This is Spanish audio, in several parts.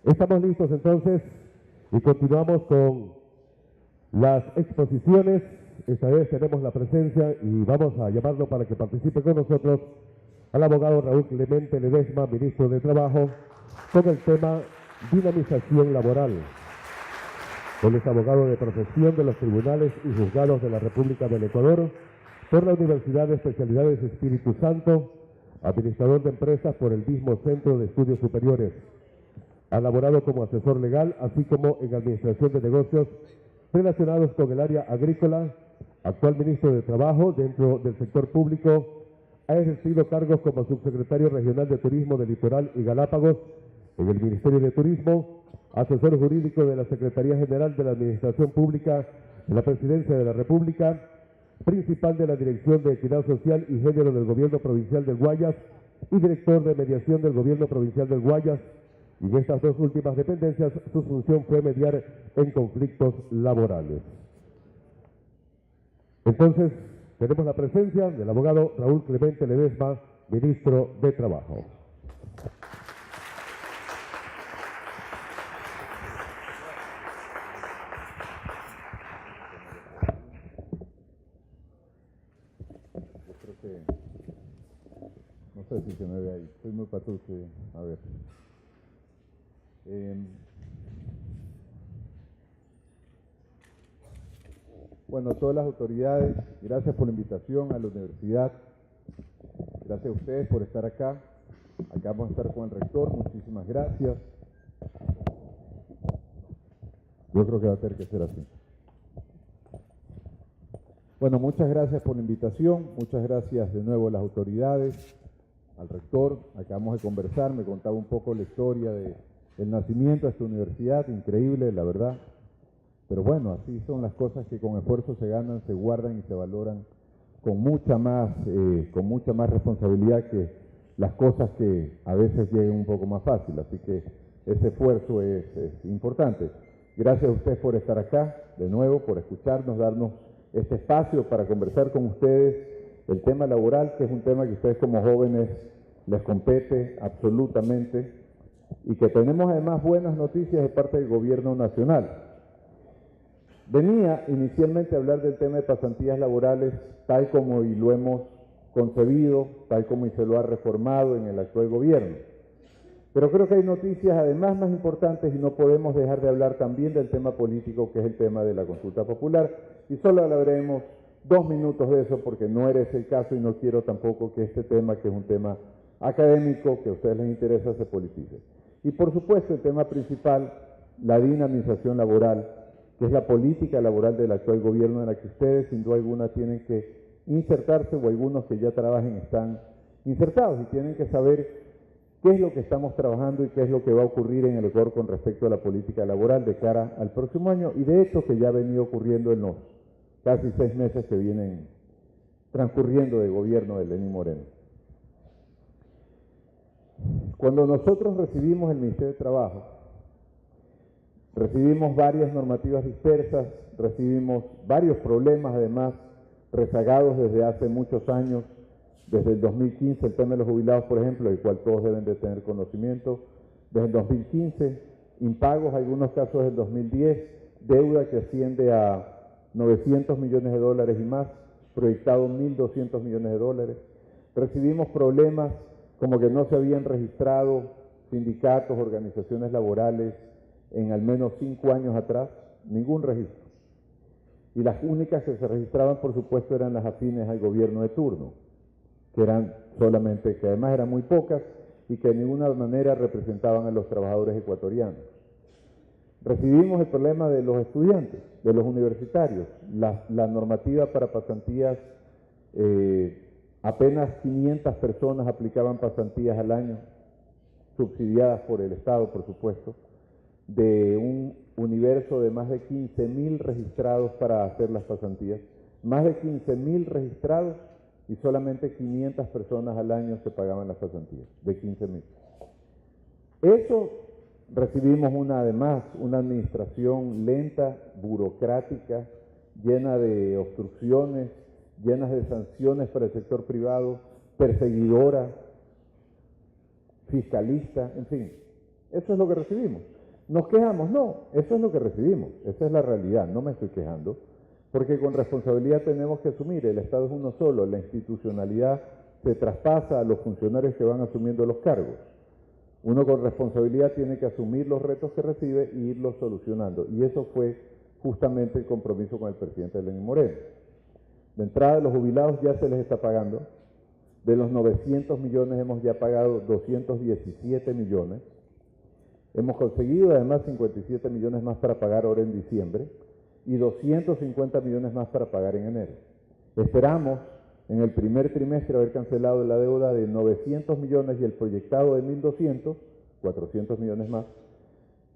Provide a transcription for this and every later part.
Estamos listos entonces y continuamos con las exposiciones. Esta vez tenemos la presencia y vamos a llamarlo para que participe con nosotros al abogado Raúl Clemente Ledesma, ministro de Trabajo, con el tema dinamización laboral. Él es abogado de profesión de los tribunales y juzgados de la República del Ecuador por la Universidad de Especialidades Espíritu Santo, administrador de empresas por el mismo Centro de Estudios Superiores. Ha laborado como asesor legal, así como en administración de negocios relacionados con el área agrícola. Actual ministro de Trabajo dentro del sector público. Ha ejercido cargos como subsecretario regional de Turismo del Litoral y Galápagos en el Ministerio de Turismo, asesor jurídico de la Secretaría General de la Administración Pública de la Presidencia de la República, principal de la Dirección de Equidad Social y Género del Gobierno Provincial del Guayas y director de mediación del Gobierno Provincial del Guayas. Y en estas dos últimas dependencias su función fue mediar en conflictos laborales. Entonces, tenemos la presencia del abogado Raúl Clemente Ledesma, ministro de Trabajo. Yo creo que, no sé si se me ve ahí, estoy muy patuche, a ver. Bueno, todas las autoridades, gracias por la invitación a la universidad, gracias a ustedes por estar acá. Acá vamos a estar con el rector, muchísimas gracias. Yo creo que va a tener que ser así. Bueno, muchas gracias por la invitación, muchas gracias de nuevo a las autoridades, al rector. Acabamos de conversar, me contaba un poco la historia del nacimiento de esta universidad, increíble, la verdad. Pero bueno, así son las cosas que con esfuerzo se ganan, se guardan y se valoran con mucha más responsabilidad que las cosas que a veces llegan un poco más fácil. Así que ese esfuerzo es importante. Gracias a ustedes por estar acá, de nuevo, por escucharnos, darnos este espacio para conversar con ustedes el tema laboral, que es un tema que ustedes como jóvenes les compete absolutamente y que tenemos además buenas noticias de parte del gobierno nacional. Venía inicialmente a hablar del tema de pasantías laborales tal como y lo hemos concebido, tal como y se lo ha reformado en el actual gobierno. Pero creo que hay noticias además más importantes y no podemos dejar de hablar también del tema político, que es el tema de la consulta popular. Y solo hablaremos 2 minutos de eso porque no era ese el caso y no quiero tampoco que este tema, que es un tema académico, que a ustedes les interesa, se politice. Y por supuesto el tema principal, la dinamización laboral, que es la política laboral del actual gobierno en la que ustedes sin duda alguna tienen que insertarse, o algunos que ya trabajen están insertados y tienen que saber qué es lo que estamos trabajando y qué es lo que va a ocurrir en el Ecuador con respecto a la política laboral de cara al próximo año, y de hecho que ya ha venido ocurriendo en los casi 6 meses que vienen transcurriendo de gobierno de Lenín Moreno. Cuando nosotros recibimos el Ministerio de Trabajo, recibimos varias normativas dispersas, recibimos varios problemas además rezagados desde hace muchos años, desde el 2015, el tema de los jubilados, por ejemplo, del cual todos deben de tener conocimiento, desde el 2015, impagos, algunos casos del 2010, deuda que asciende a 900 millones de dólares y más, proyectado 1.200 millones de dólares. Recibimos problemas como que no se habían registrado sindicatos, organizaciones laborales, en al menos 5 años atrás, ningún registro. Y las únicas que se registraban, por supuesto, eran las afines al gobierno de turno, que eran solamente, que además eran muy pocas y que de ninguna manera representaban a los trabajadores ecuatorianos. Recibimos el problema de los estudiantes, de los universitarios, la normativa para pasantías, apenas 500 personas aplicaban pasantías al año, subsidiadas por el Estado, por supuesto, de un universo de más de 15.000 registrados para hacer las pasantías, más de 15.000 registrados y solamente 500 personas al año se pagaban las pasantías, de 15.000. Eso recibimos además una administración lenta, burocrática, llena de obstrucciones, llenas de sanciones para el sector privado, perseguidora, fiscalista, en fin. Eso es lo que recibimos. ¿Nos quejamos? No, eso es lo que recibimos, esa es la realidad, no me estoy quejando, porque con responsabilidad tenemos que asumir, el Estado es uno solo, la institucionalidad se traspasa a los funcionarios que van asumiendo los cargos. Uno con responsabilidad tiene que asumir los retos que recibe e irlos solucionando, y eso fue justamente el compromiso con el presidente Lenín Moreno. De entrada, los jubilados ya se les está pagando, de los 900 millones hemos ya pagado 217 millones, hemos conseguido además 57 millones más para pagar ahora en diciembre y 250 millones más para pagar en enero. Esperamos en el primer trimestre haber cancelado la deuda de 900 millones y el proyectado de 1.200, 400 millones más,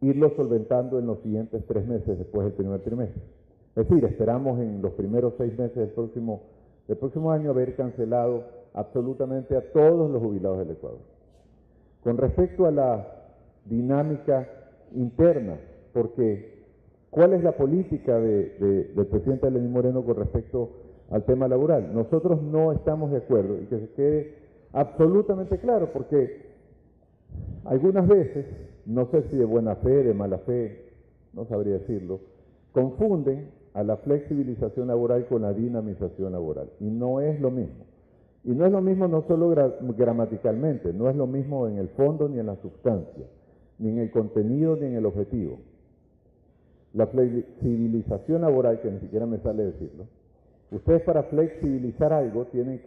irlo solventando en los siguientes 3 meses después del primer trimestre. Es decir, esperamos en los primeros 6 meses del próximo año haber cancelado absolutamente a todos los jubilados del Ecuador. Con respecto a la dinámica interna, porque ¿cuál es la política del presidente Lenín Moreno con respecto al tema laboral? Nosotros no estamos de acuerdo, y que se quede absolutamente claro, porque algunas veces, no sé si de buena fe, de mala fe, no sabría decirlo, confunden a la flexibilización laboral con la dinamización laboral, y no es lo mismo. Y no es lo mismo no solo gramaticalmente, no es lo mismo en el fondo ni en la sustancia, ni en el contenido ni en el objetivo. La flexibilización laboral, que ni siquiera me sale decirlo, ustedes para flexibilizar algo tiene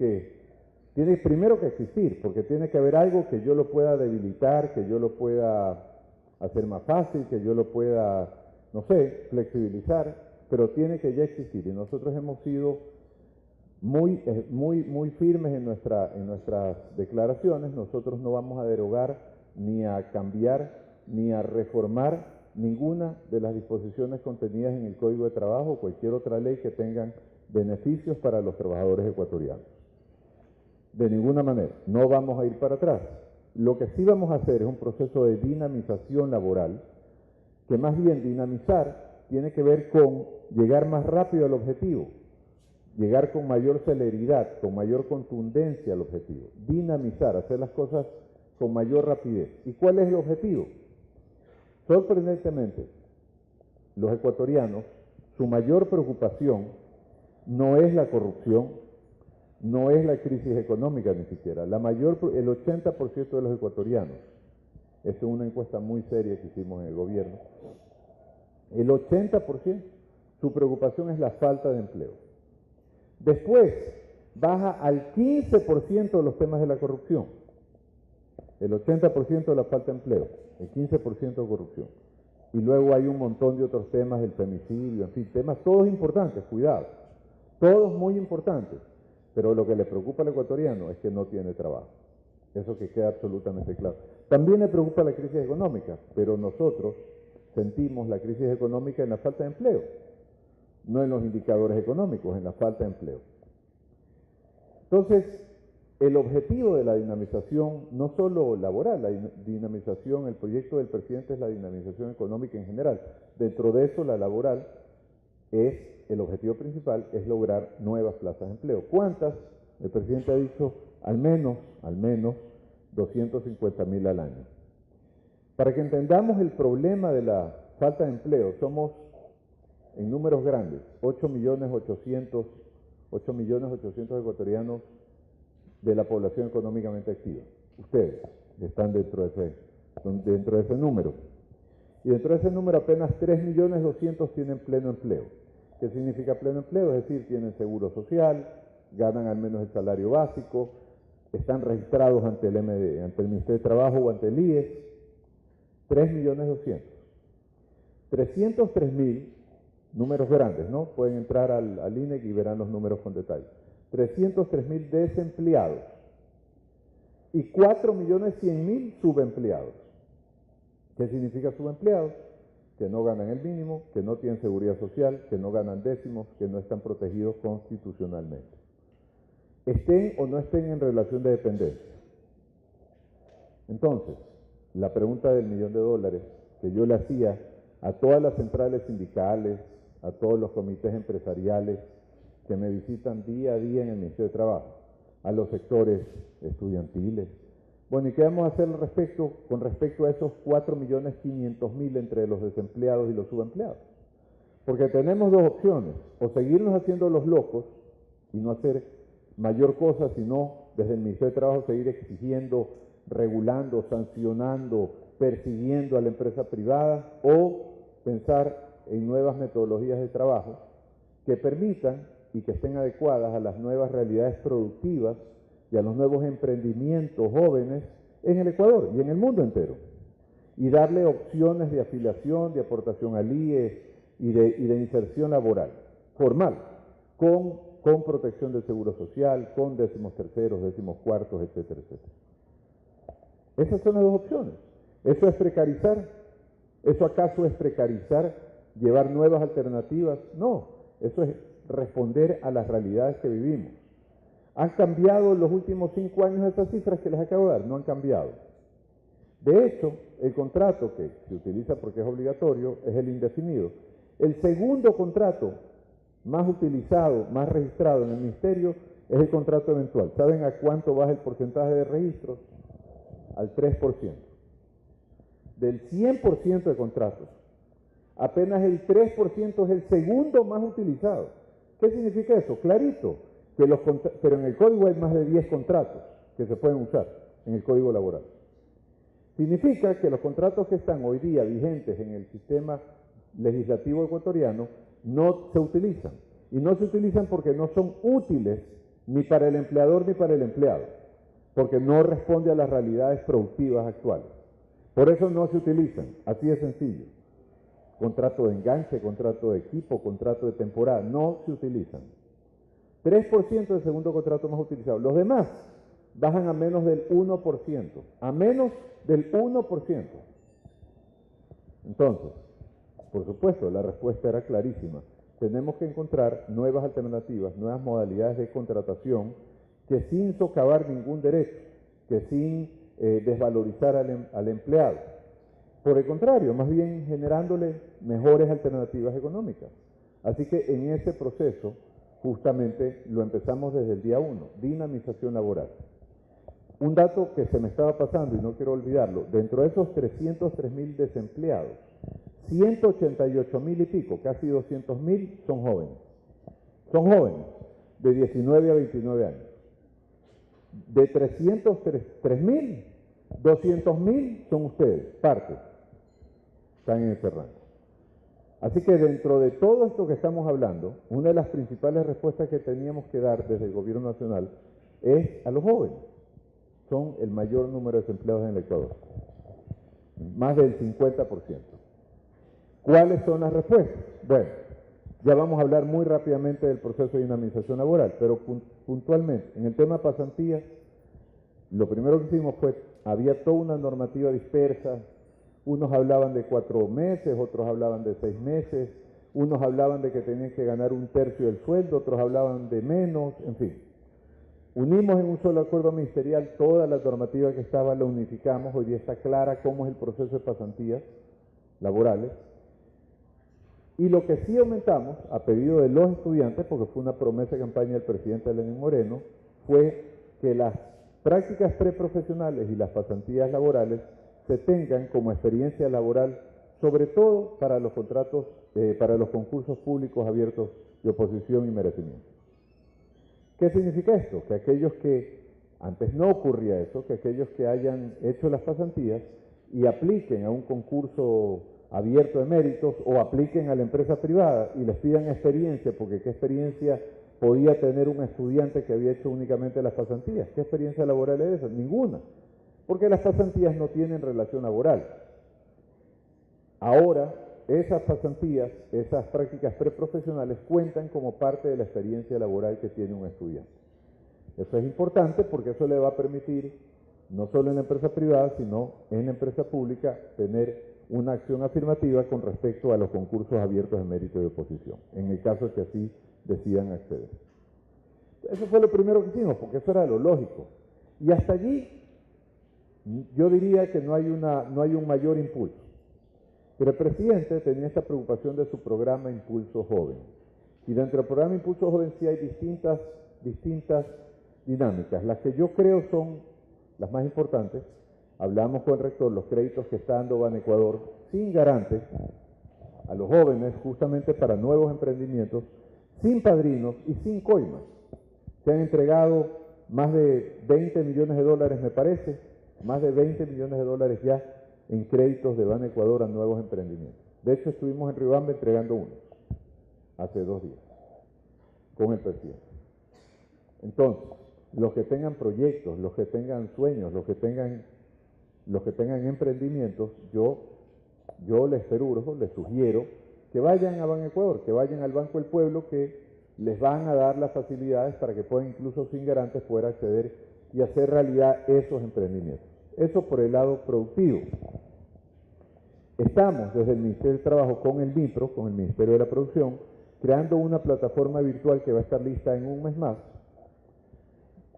primero que existir, porque tiene que haber algo que yo lo pueda debilitar, que yo lo pueda hacer más fácil, que yo lo pueda, no sé, flexibilizar, pero tiene que ya existir. Y nosotros hemos sido muy firmes en nuestras declaraciones. Nosotros no vamos a derogar, ni a cambiar, ni a reformar ninguna de las disposiciones contenidas en el Código de Trabajo o cualquier otra ley que tengan beneficios para los trabajadores ecuatorianos. De ninguna manera, no vamos a ir para atrás. Lo que sí vamos a hacer es un proceso de dinamización laboral, que más bien dinamizar tiene que ver con llegar más rápido al objetivo, llegar con mayor celeridad, con mayor contundencia al objetivo. Dinamizar, hacer las cosas con mayor rapidez. ¿Y cuál es el objetivo? Sorprendentemente, los ecuatorianos, su mayor preocupación no es la corrupción, no es la crisis económica ni siquiera. El 80% de los ecuatorianos, esto es una encuesta muy seria que hicimos en el gobierno, el 80%, su preocupación es la falta de empleo. Después, baja al 15% de los temas de la corrupción. El 80% de la falta de empleo, el 15% de corrupción. Y luego hay un montón de otros temas, el femicidio, en fin, temas todos importantes, cuidado, todos muy importantes. Pero lo que le preocupa al ecuatoriano es que no tiene trabajo. Eso que queda absolutamente claro. También le preocupa la crisis económica, pero nosotros sentimos la crisis económica en la falta de empleo, no en los indicadores económicos, en la falta de empleo. Entonces, el objetivo de la dinamización, no solo laboral, la dinamización, el proyecto del presidente es la dinamización económica en general. Dentro de eso, la laboral el objetivo principal es lograr nuevas plazas de empleo. ¿Cuántas? El presidente ha dicho al menos 250.000 al año. Para que entendamos el problema de la falta de empleo, somos en números grandes, 8.800.000 ecuatorianos de la población económicamente activa. Ustedes están dentro de ese número. Y dentro de ese número apenas 3.200.000 tienen pleno empleo. ¿Qué significa pleno empleo? Es decir, tienen seguro social, ganan al menos el salario básico, están registrados ante el Ministerio de Trabajo o ante el IES. 3.200.000. 303.000, números grandes, ¿no? Pueden entrar al INEC y verán los números con detalle. 303.000 desempleados y 4.100.000 subempleados. ¿Qué significa subempleados? Que no ganan el mínimo, que no tienen seguridad social, que no ganan décimos, que no están protegidos constitucionalmente. Estén o no estén en relación de dependencia. Entonces, la pregunta del $1.000.000 que yo le hacía a todas las centrales sindicales, a todos los comités empresariales que me visitan día a día en el Ministerio de Trabajo, a los sectores estudiantiles, Bueno, ¿y qué vamos a hacer con respecto a esos 4.500.000 entre los desempleados y los subempleados? Porque tenemos dos opciones, o seguirnos haciendo los locos y no hacer mayor cosa, sino desde el Ministerio de Trabajo seguir exigiendo, regulando, sancionando, persiguiendo a la empresa privada, o pensar en nuevas metodologías de trabajo que permitan y que estén adecuadas a las nuevas realidades productivas y a los nuevos emprendimientos jóvenes en el Ecuador y en el mundo entero, y darle opciones de afiliación, de aportación al IE y de inserción laboral formal, con protección del seguro social, con 13º, 14º, etcétera, etcétera. Esas son las dos opciones. ¿Eso es precarizar? ¿Eso acaso es precarizar, llevar nuevas alternativas? No, eso es responder a las realidades que vivimos. ¿Han cambiado en los últimos 5 años esas cifras que les acabo de dar? No han cambiado. De hecho, el contrato que se utiliza porque es obligatorio es el indefinido. El segundo contrato más utilizado, más registrado en el Ministerio, es el contrato eventual. ¿Saben a cuánto baja el porcentaje de registros? Al 3%. Del 100% de contratos, apenas el 3% es el segundo más utilizado. ¿Qué significa eso? Clarito, pero en el código hay más de 10 contratos que se pueden usar en el código laboral. Significa que los contratos que están hoy día vigentes en el sistema legislativo ecuatoriano no se utilizan. Y no se utilizan porque no son útiles ni para el empleador ni para el empleado, porque no responde a las realidades productivas actuales. Por eso no se utilizan, así de sencillo. Contrato de enganche, contrato de equipo, contrato de temporada, no se utilizan. 3% del segundo contrato más utilizado. Los demás bajan a menos del 1%, a menos del 1%. Entonces, por supuesto, la respuesta era clarísima. Tenemos que encontrar nuevas alternativas, nuevas modalidades de contratación que sin socavar ningún derecho, que sin desvalorizar al empleado. Por el contrario, más bien generándole mejores alternativas económicas. Así que en ese proceso, justamente lo empezamos desde el día 1, dinamización laboral. Un dato que se me estaba pasando y no quiero olvidarlo, dentro de esos 303.000 desempleados, 188.000 y pico, casi 200.000 son jóvenes. Son jóvenes de 19 a 29 años. De 303.000, 200.000 son ustedes, parte. Están en ese rango. Así que dentro de todo esto que estamos hablando, una de las principales respuestas que teníamos que dar desde el gobierno nacional es a los jóvenes. Son el mayor número de desempleados en el Ecuador, más del 50%. ¿Cuáles son las respuestas? Bueno, ya vamos a hablar muy rápidamente del proceso de dinamización laboral, pero puntualmente, en el tema pasantías, lo primero que hicimos fue, había toda una normativa dispersa, unos hablaban de 4 meses, otros hablaban de 6 meses, unos hablaban de que tenían que ganar 1/3 del sueldo, otros hablaban de menos, en fin. Unimos en un solo acuerdo ministerial toda la normativa que estaba, la unificamos, hoy día está clara cómo es el proceso de pasantías laborales. Y lo que sí aumentamos, a pedido de los estudiantes, porque fue una promesa de campaña del presidente Lenín Moreno, fue que las prácticas preprofesionales y las pasantías laborales se tengan como experiencia laboral, sobre todo para los contratos, para los concursos públicos abiertos de oposición y merecimiento. ¿Qué significa esto? Que aquellos que, antes no ocurría eso, que aquellos que hayan hecho las pasantías y apliquen a un concurso abierto de méritos o apliquen a la empresa privada y les pidan experiencia, porque ¿qué experiencia podía tener un estudiante que había hecho únicamente las pasantías? ¿Qué experiencia laboral es esa? Ninguna, porque las pasantías no tienen relación laboral. Ahora, esas pasantías, esas prácticas preprofesionales cuentan como parte de la experiencia laboral que tiene un estudiante. Eso es importante porque eso le va a permitir, no solo en la empresa privada, sino en la empresa pública, tener una acción afirmativa con respecto a los concursos abiertos de mérito de oposición, en el caso que así decidan acceder. Eso fue lo primero que hicimos, porque eso era lo lógico. Y hasta allí, yo diría que no hay un mayor impulso. Pero el presidente tenía esta preocupación de su programa Impulso Joven. Y dentro del programa Impulso Joven sí hay distintas dinámicas. Las que yo creo son las más importantes, hablamos con el rector, los créditos que está dando Banecuador sin garantes a los jóvenes, justamente para nuevos emprendimientos, sin padrinos y sin coimas. Se han entregado más de 20 millones de dólares, me parece, más de 20 millones de dólares ya en créditos de Banecuador a nuevos emprendimientos. De hecho, estuvimos en Riobamba entregando uno hace 2 días con el presidente. Entonces, los que tengan proyectos, los que tengan sueños, los que tengan emprendimientos, yo les sugiero que vayan a Banecuador, que vayan al Banco del Pueblo, que les van a dar las facilidades para que puedan, incluso sin garantes, poder acceder y hacer realidad esos emprendimientos. Eso por el lado productivo. Estamos desde el Ministerio del Trabajo con el MIPRO, con el Ministerio de la Producción, creando una plataforma virtual que va a estar lista en un mes más,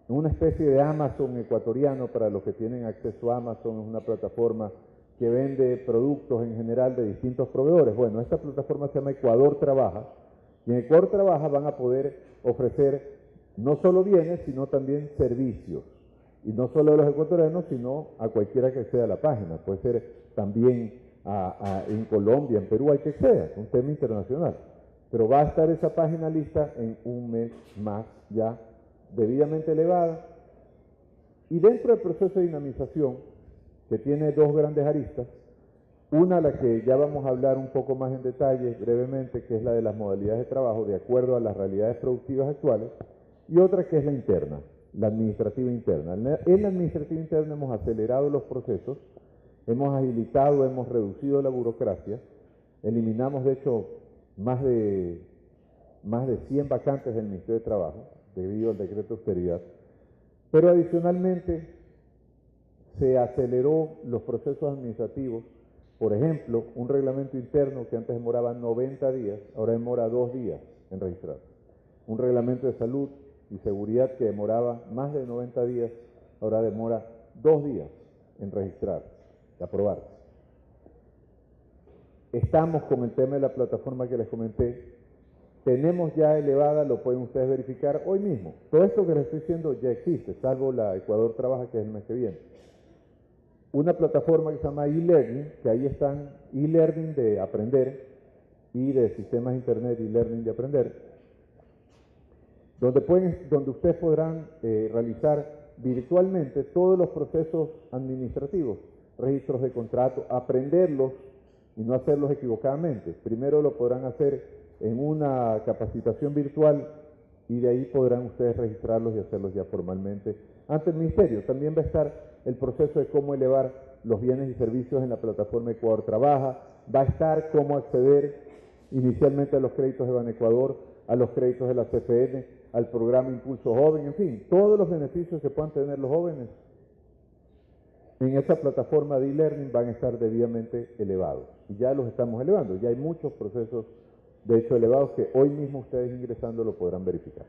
una especie de Amazon ecuatoriano para los que tienen acceso a Amazon. Es una plataforma que vende productos en general de distintos proveedores. Bueno, esta plataforma se llama Ecuador Trabaja, y en Ecuador Trabaja van a poder ofrecer no solo bienes, sino también servicios, y no solo a los ecuatorianos, sino a cualquiera que sea la página. Puede ser también en Colombia, en Perú, hay que sea, un tema internacional. Pero va a estar esa página lista en un mes más ya, debidamente elevada, y dentro del proceso de dinamización, que tiene 2 grandes aristas, una, la que ya vamos a hablar un poco más en detalle brevemente, que es la de las modalidades de trabajo de acuerdo a las realidades productivas actuales, y otra que es la interna, la administrativa interna. En la administrativa interna hemos acelerado los procesos, hemos agilizado, hemos reducido la burocracia, eliminamos de hecho más de 100 vacantes del Ministerio de Trabajo, debido al decreto de austeridad, pero adicionalmente se aceleró los procesos administrativos. Por ejemplo, un reglamento interno que antes demoraba 90 días, ahora demora 2 días en registrar. Un reglamento de salud y seguridad que demoraba más de 90 días, ahora demora 2 días en registrar, de aprobar. Estamos con el tema de la plataforma que les comenté. Tenemos ya elevada, lo pueden ustedes verificar hoy mismo. Todo esto que les estoy diciendo ya existe, salvo la Ecuador Trabaja, que es el mes que viene. Una plataforma que se llama e-learning, que ahí están e-learning de aprender y de sistemas de internet e-learning de aprender, donde ustedes podrán realizar virtualmente todos los procesos administrativos, registros de contrato, aprenderlos y no hacerlos equivocadamente. Primero lo podrán hacer en una capacitación virtual y de ahí podrán ustedes registrarlos y hacerlos ya formalmente ante el Ministerio. También va a estar el proceso de cómo elevar los bienes y servicios en la plataforma Ecuador Trabaja, va a estar cómo acceder inicialmente a los créditos de Banecuador, a los créditos de la CFN, al programa Impulso Joven, en fin, todos los beneficios que puedan tener los jóvenes en esa plataforma de e-learning van a estar debidamente elevados. Y ya los estamos elevando, ya hay muchos procesos de hecho elevados que hoy mismo ustedes ingresando lo podrán verificar.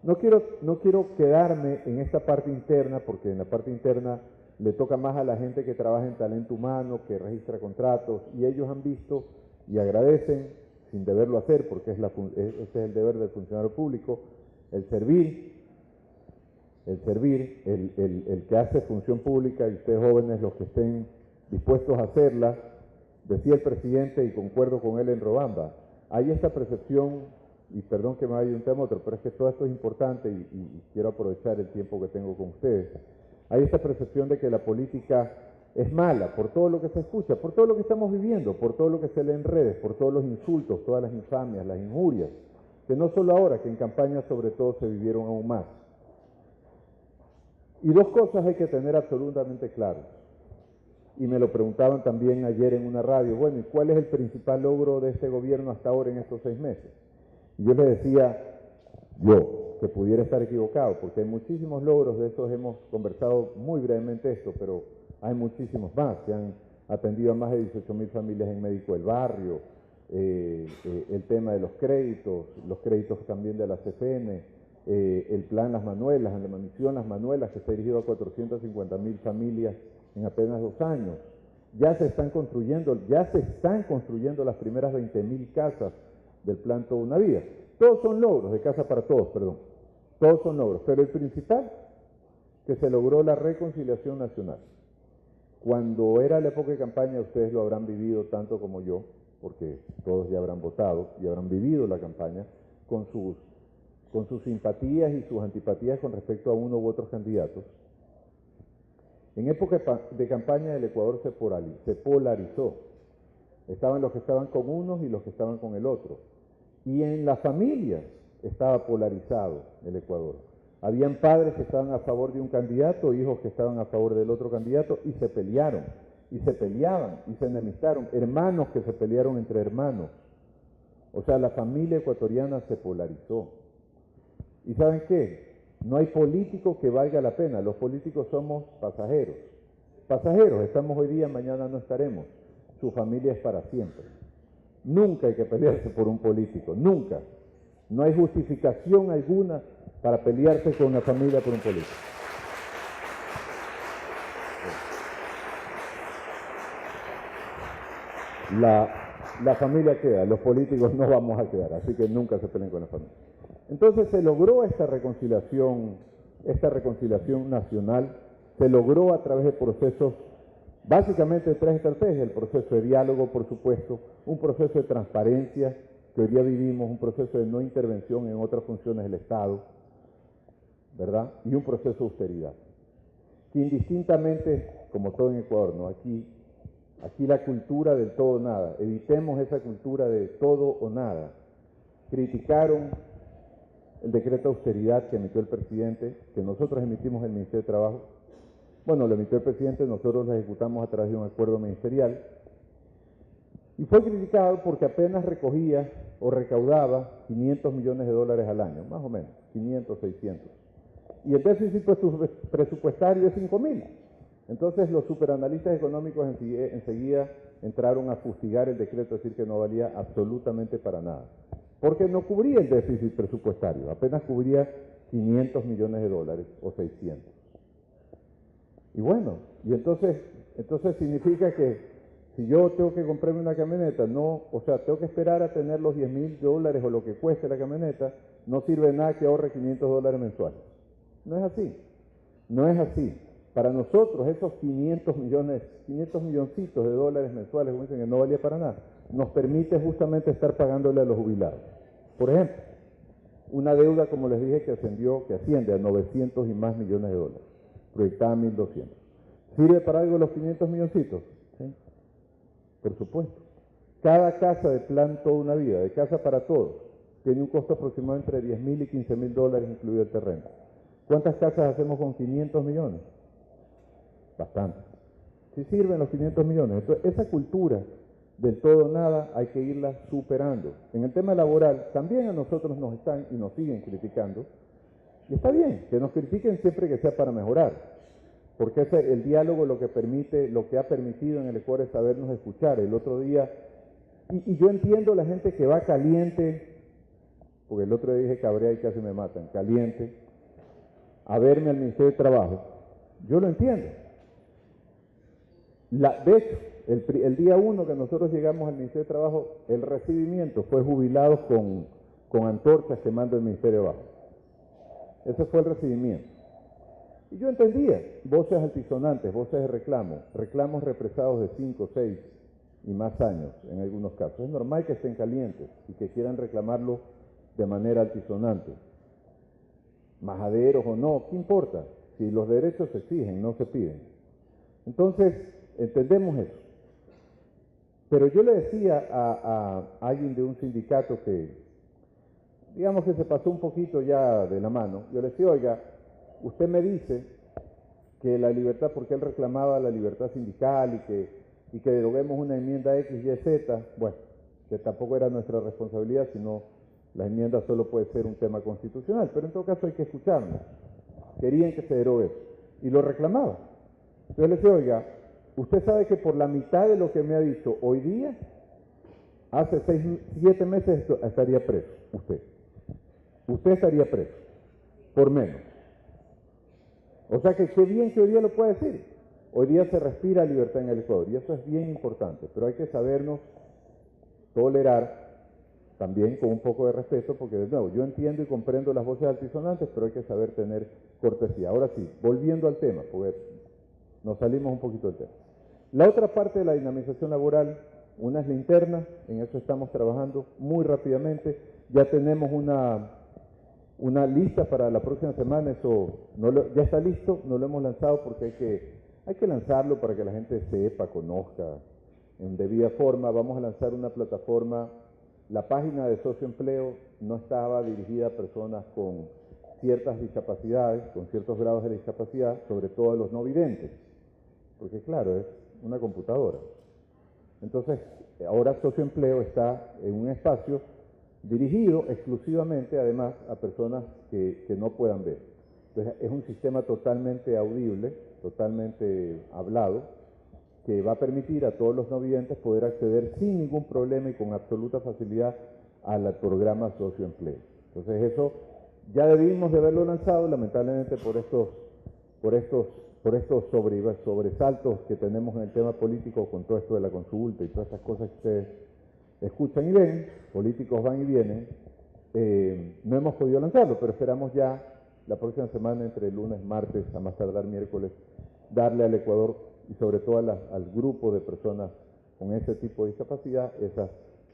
No quiero quedarme en esta parte interna, porque en la parte interna le toca más a la gente que trabaja en talento humano, que registra contratos, y ellos han visto y agradecen, sin deberlo hacer, porque ese es el deber del funcionario público, el servir, el que hace función pública, y ustedes jóvenes los que estén dispuestos a hacerla. Decía el presidente, y concuerdo con él en Riobamba, hay esta percepción, y perdón que me vaya de un tema a otro, pero es que todo esto es importante y quiero aprovechar el tiempo que tengo con ustedes. Hay esta percepción de que la política es mala por todo lo que se escucha, por todo lo que estamos viviendo, por todo lo que se lee en redes, por todos los insultos, todas las infamias, las injurias, que no solo ahora, que en campaña sobre todo se vivieron aún más. Y 2 cosas hay que tener absolutamente claras. Y me lo preguntaban también ayer en una radio, bueno, ¿y cuál es el principal logro de este gobierno hasta ahora en estos 6 meses? Y yo les decía, que pudiera estar equivocado, porque hay muchísimos logros, de esos hemos conversado muy brevemente esto, pero hay muchísimos más. Se han atendido a más de 18.000 familias en Médico del Barrio, el tema de los créditos también de la CFN, el plan Las Manuelas, la misión Las Manuelas, que se ha dirigido a 450.000 familias en apenas 2 años. Ya se están construyendo las primeras 20.000 casas del plan Toda una Vida. Todos son logros, de Casa para Todos, perdón. Todos son logros, pero el principal, que se logró la reconciliación nacional. Cuando era la época de campaña, ustedes lo habrán vivido tanto como yo, porque todos ya habrán votado y habrán vivido la campaña con sus simpatías y sus antipatías con respecto a uno u otros candidatos. En época de campaña el Ecuador se polarizó. Estaban los que estaban con unos y los que estaban con el otro. Y en las familias estaba polarizado el Ecuador. Habían padres que estaban a favor de un candidato, hijos que estaban a favor del otro candidato, y se pelearon, y se peleaban, y se enemistaron, hermanos que se pelearon entre hermanos. O sea, la familia ecuatoriana se polarizó. ¿Y saben qué? No hay político que valga la pena, los políticos somos pasajeros. Pasajeros, estamos hoy día, mañana no estaremos. Su familia es para siempre. Nunca hay que pelearse por un político, nunca. No hay justificación alguna para pelearse con una familia por un político. La familia queda, los políticos no vamos a quedar, así que nunca se peleen con la familia. Entonces se logró esta reconciliación nacional, se logró a través de procesos, básicamente tres estrategias: el proceso de diálogo, por supuesto, un proceso de transparencia, que hoy día vivimos, un proceso de no intervención en otras funciones del Estado, ¿verdad? Y un proceso de austeridad. Que indistintamente, como todo en Ecuador, ¿no? Aquí la cultura del todo o nada, evitemos esa cultura de todo o nada. Criticaron el decreto de austeridad que emitió el presidente, que nosotros emitimos el Ministerio de Trabajo. Bueno, lo emitió el presidente, nosotros lo ejecutamos a través de un acuerdo ministerial. Y fue criticado porque apenas recogía o recaudaba 500 millones de dólares al año, más o menos, 500, 600. Y el déficit presupuestario es 5.000. Entonces los superanalistas económicos enseguida entraron a fustigar el decreto, decir que no valía absolutamente para nada. Porque no cubría el déficit presupuestario, apenas cubría 500 millones de dólares o 600. Y bueno, y entonces significa que si yo tengo que comprarme una camioneta, tengo que esperar a tener los 10.000 dólares o lo que cueste la camioneta, no sirve de nada que ahorre 500 dólares mensuales. No es así, no es así. Para nosotros esos 500 milloncitos de dólares mensuales, como dicen, que no valía para nada, nos permite justamente estar pagándole a los jubilados. Por ejemplo, una deuda, como les dije, que asciende a 900 y más millones de dólares, proyectada a 1.200. ¿Sirve para algo los 500 milloncitos? ¿Sí? Por supuesto. Cada casa de plan Toda una Vida, de Casa para Todos, tiene un costo aproximado entre 10.000 y 15.000 dólares, incluido el terreno. ¿Cuántas casas hacemos con 500 millones? Bastante. Sí sirven los 500 millones. Entonces, esa cultura del todo o nada hay que irla superando. En el tema laboral, también a nosotros nos están y nos siguen criticando. Y está bien, que nos critiquen siempre que sea para mejorar. Porque el diálogo lo que ha permitido en el Ecuador es sabernos escuchar. El otro día, y yo entiendo la gente que va caliente, porque el otro día dije cabrea y casi me matan, caliente, a verme al Ministerio de Trabajo. Yo lo entiendo. De hecho, el día 1 que nosotros llegamos al Ministerio de Trabajo, el recibimiento fue jubilados con antorchas quemando el Ministerio de Trabajo. Ese fue el recibimiento. Y yo entendía, voces altisonantes, voces de reclamos represados de 5, 6 y más años en algunos casos. Es normal que estén calientes y que quieran reclamarlo de manera altisonante. Majaderos o no, ¿qué importa? Si los derechos se exigen, no se piden. Entonces, entendemos eso. Pero yo le decía a alguien de un sindicato que, digamos que se pasó un poquito ya de la mano, yo le decía, oiga, usted me dice que la libertad, porque él reclamaba la libertad sindical y que deroguemos una enmienda X, Y, Z, bueno, que tampoco era nuestra responsabilidad, sino la enmienda solo puede ser un tema constitucional, pero en todo caso hay que escucharnos. Querían que se derogue eso, y lo reclamaba. Entonces le decía, oiga, usted sabe que por la mitad de lo que me ha dicho hoy día, hace 7 meses estaría preso, usted. Usted estaría preso, por menos. O sea que qué bien que hoy día lo puede decir. Hoy día se respira libertad en el Ecuador, y eso es bien importante, pero hay que sabernos tolerar también con un poco de respeto, porque de nuevo, yo entiendo y comprendo las voces altisonantes, pero hay que saber tener cortesía. Ahora sí, volviendo al tema, porque nos salimos un poquito del tema. La otra parte de la dinamización laboral, una es la interna, en eso estamos trabajando muy rápidamente, ya tenemos una lista para la próxima semana, eso ya está listo, no lo hemos lanzado porque hay que lanzarlo para que la gente sepa, conozca en debida forma. Vamos a lanzar una plataforma, la página de socioempleo no estaba dirigida a personas con ciertas discapacidades, con ciertos grados de discapacidad, sobre todo a los no videntes, porque claro, es una computadora. Entonces, ahora socioempleo está en un espacio dirigido exclusivamente, además, a personas que no puedan ver. Entonces, es un sistema totalmente audible, totalmente hablado, que va a permitir a todos los no videntes poder acceder sin ningún problema y con absoluta facilidad al programa socioempleo. Entonces, eso ya debimos de haberlo lanzado, lamentablemente por estos sobresaltos que tenemos en el tema político con todo esto de la consulta y todas esas cosas que ustedes escuchan y ven, políticos van y vienen, no hemos podido lanzarlo, pero esperamos ya la próxima semana, entre lunes, martes, a más tardar miércoles, darle al Ecuador y sobre todo al grupo de personas con ese tipo de discapacidad esas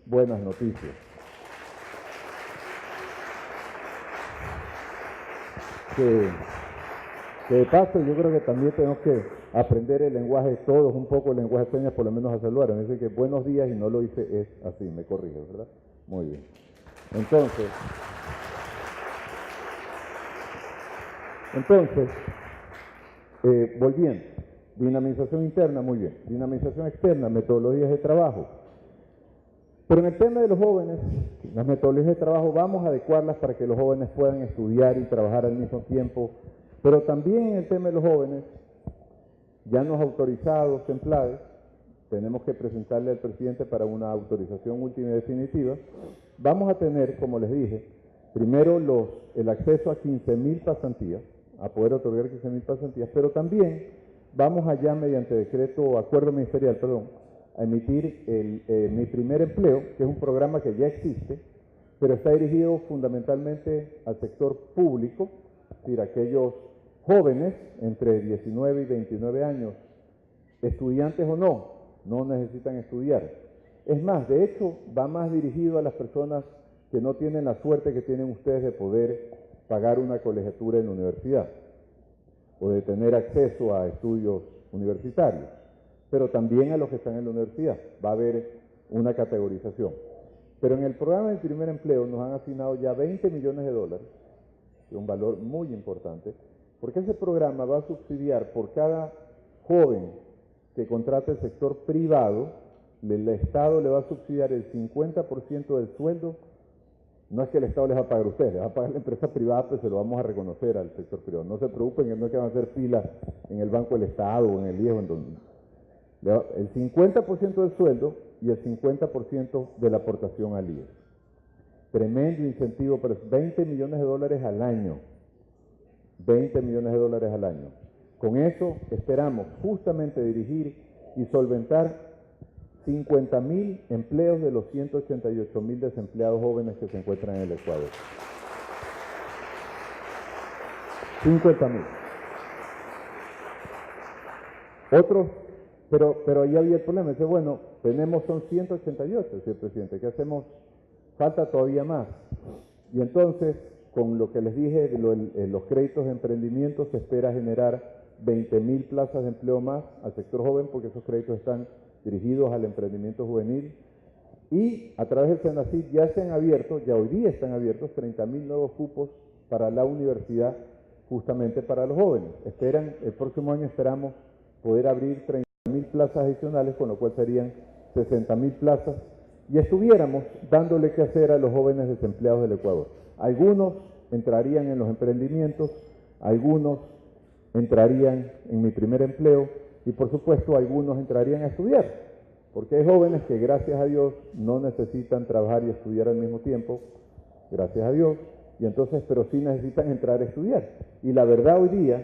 buenas noticias. Que de paso yo creo que también tenemos que aprender el lenguaje, todos un poco el lenguaje de señas, por lo menos a saludar. Me dice que buenos días y no lo hice, es así, me corrige, ¿verdad? Muy bien. Entonces, volviendo, dinamización interna, muy bien. Dinamización externa, metodologías de trabajo. Pero en el tema de los jóvenes, las metodologías de trabajo vamos a adecuarlas para que los jóvenes puedan estudiar y trabajar al mismo tiempo. Pero también en el tema de los jóvenes, ya los autorizados, templados, tenemos que presentarle al presidente para una autorización última y definitiva. Vamos a tener, como les dije, primero el acceso a 15.000 pasantías, a poder otorgar 15.000 pasantías, pero también vamos allá mediante decreto o acuerdo ministerial, a emitir Mi Primer Empleo, que es un programa que ya existe, pero está dirigido fundamentalmente al sector público, es decir, aquellos jóvenes entre 19 y 29 años, estudiantes o no necesitan estudiar. Es más, de hecho, va más dirigido a las personas que no tienen la suerte que tienen ustedes de poder pagar una colegiatura en la universidad o de tener acceso a estudios universitarios, pero también a los que están en la universidad. Va a haber una categorización. Pero en el programa del primer empleo nos han asignado ya $20 millones, que es un valor muy importante, porque ese programa va a subsidiar por cada joven que contrate el sector privado, el Estado le va a subsidiar el 50% del sueldo. No es que el Estado les va a pagar a ustedes, les va a pagar la empresa privada, pero se lo vamos a reconocer al sector privado. No se preocupen, no es que van a hacer filas en el Banco del Estado o en el IES, el 50% del sueldo y el 50% de la aportación al IES. Tremendo incentivo, pero es $20 millones al año. $20 millones al año. Con eso esperamos justamente dirigir y solventar 50.000 empleos de los 188.000 desempleados jóvenes que se encuentran en el Ecuador. 50.000. Otros, pero ahí había el problema. Dice, bueno, son 188, señor presidente, ¿qué hacemos? Falta todavía más. Y entonces, con lo que les dije, los créditos de emprendimiento, se espera generar 20.000 plazas de empleo más al sector joven, porque esos créditos están dirigidos al emprendimiento juvenil. Y a través del SENACYT ya hoy día están abiertos 30.000 nuevos cupos para la universidad, justamente para los jóvenes. El próximo año esperamos poder abrir 30.000 plazas adicionales, con lo cual serían 60.000 plazas, y estuviéramos dándole que hacer a los jóvenes desempleados del Ecuador. Algunos entrarían en los emprendimientos, algunos entrarían en Mi Primer Empleo y por supuesto algunos entrarían a estudiar, porque hay jóvenes que gracias a Dios no necesitan trabajar y estudiar al mismo tiempo, gracias a Dios, y entonces, pero sí necesitan entrar a estudiar. Y la verdad hoy día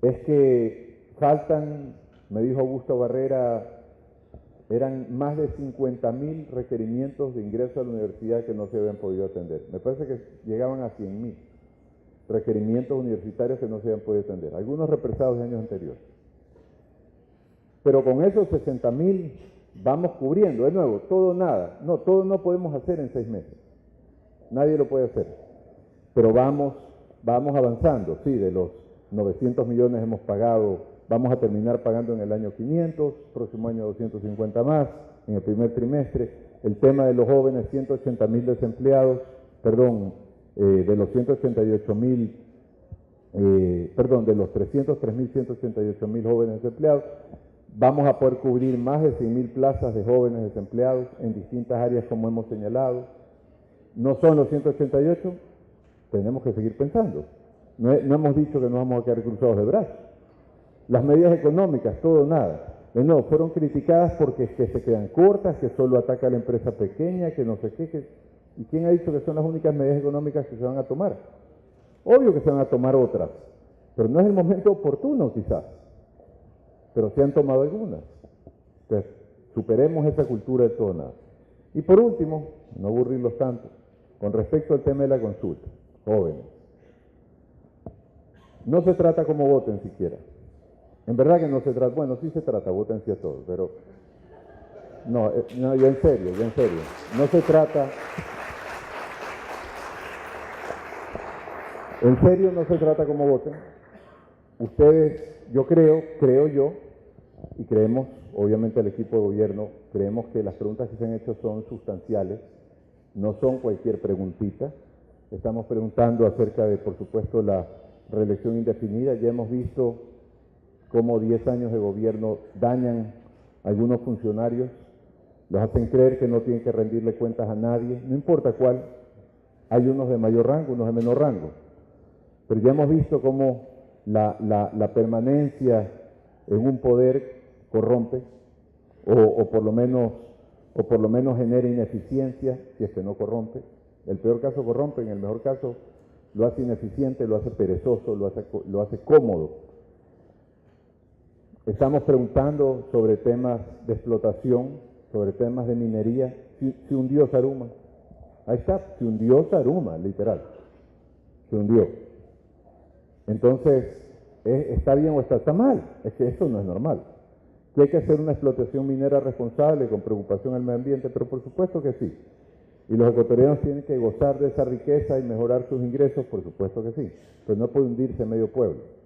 es que faltan, me dijo Augusto Barrera, eran más de 50.000 requerimientos de ingreso a la universidad que no se habían podido atender. Me parece que llegaban a 100.000 requerimientos universitarios que no se habían podido atender, algunos represados de años anteriores. Pero con esos 60.000 vamos cubriendo, de nuevo, todo nada. No, todo no podemos hacer en 6 meses. Nadie lo puede hacer. Pero vamos avanzando. Sí, de los 900 millones hemos pagado, vamos a terminar pagando en el año 500, próximo año 250 más, en el primer trimestre. El tema de los jóvenes, 180.000 desempleados, de los 188.000, de los 303.188.000 jóvenes desempleados, vamos a poder cubrir más de 100.000 plazas de jóvenes desempleados en distintas áreas como hemos señalado. No son los 188, tenemos que seguir pensando. No hemos dicho que nos vamos a quedar cruzados de brazos. Las medidas económicas, todo nada. No, fueron criticadas porque que se quedan cortas, que solo ataca a la empresa pequeña, que no sé qué. ¿Y quién ha dicho que son las únicas medidas económicas que se van a tomar? Obvio que se van a tomar otras, pero no es el momento oportuno quizás. Pero se han tomado algunas. Entonces, superemos esa cultura de todo nada. Y por último, no aburrirlos tanto, con respecto al tema de la consulta, jóvenes. No se trata como voten siquiera. En verdad que no se trata, bueno, sí se trata, voten sí a todos, pero no, ya en serio, no se trata, en serio no se trata como voten. Ustedes, yo creo yo, y creemos, obviamente el equipo de gobierno, creemos que las preguntas que se han hecho son sustanciales, no son cualquier preguntita. Estamos preguntando acerca de, por supuesto, la reelección indefinida. Ya hemos visto cómo 10 años de gobierno dañan a algunos funcionarios, los hacen creer que no tienen que rendirle cuentas a nadie, no importa cuál. Hay unos de mayor rango, unos de menor rango. Pero ya hemos visto cómo la permanencia en un poder corrompe, o por lo menos genera ineficiencia, si es que no corrompe. El peor caso corrompe, en el mejor caso lo hace ineficiente, lo hace perezoso, lo hace cómodo. Estamos preguntando sobre temas de explotación, sobre temas de minería. Se hundió Zaruma. Ahí está, se hundió Zaruma, literal. Se hundió. Entonces, ¿está bien o está mal? Es que eso no es normal. Que hay que hacer una explotación minera responsable, con preocupación al medio ambiente, pero por supuesto que sí. Y los ecuatorianos tienen que gozar de esa riqueza y mejorar sus ingresos, por supuesto que sí. Pero no puede hundirse medio pueblo.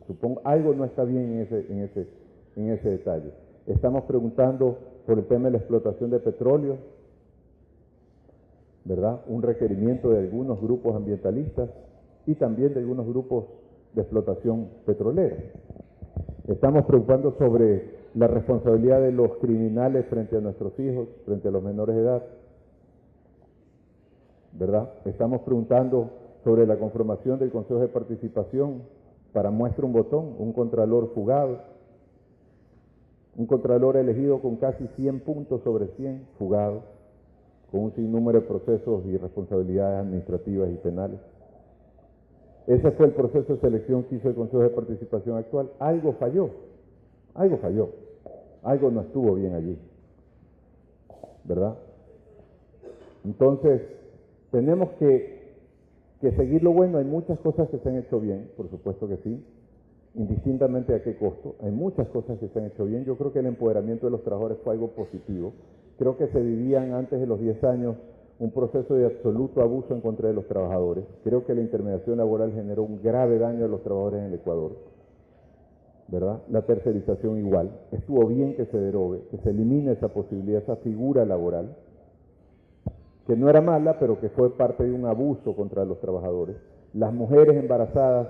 Supongo algo no está bien en ese detalle. Estamos preguntando por el tema de la explotación de petróleo, ¿verdad? Un requerimiento de algunos grupos ambientalistas y también de algunos grupos de explotación petrolera. Estamos preocupando sobre la responsabilidad de los criminales frente a nuestros hijos, frente a los menores de edad, ¿verdad? Estamos preguntando sobre la conformación del Consejo de Participación para muestra un botón, un contralor fugado, un contralor elegido con casi 100 puntos sobre 100 fugado, con un sinnúmero de procesos y responsabilidades administrativas y penales. Ese fue el proceso de selección que hizo el Consejo de Participación actual. Algo falló, algo no estuvo bien allí, ¿verdad? Entonces, tenemos que seguir lo bueno. Hay muchas cosas que se han hecho bien, por supuesto que sí, indistintamente a qué costo. Hay muchas cosas que se han hecho bien. Yo creo que el empoderamiento de los trabajadores fue algo positivo. Creo que se vivían antes de los 10 años un proceso de absoluto abuso en contra de los trabajadores. Creo que la intermediación laboral generó un grave daño a los trabajadores en el Ecuador, ¿verdad? La tercerización igual. Estuvo bien que se derogue, que se elimine esa posibilidad, esa figura laboral, que no era mala, pero que fue parte de un abuso contra los trabajadores. Las mujeres embarazadas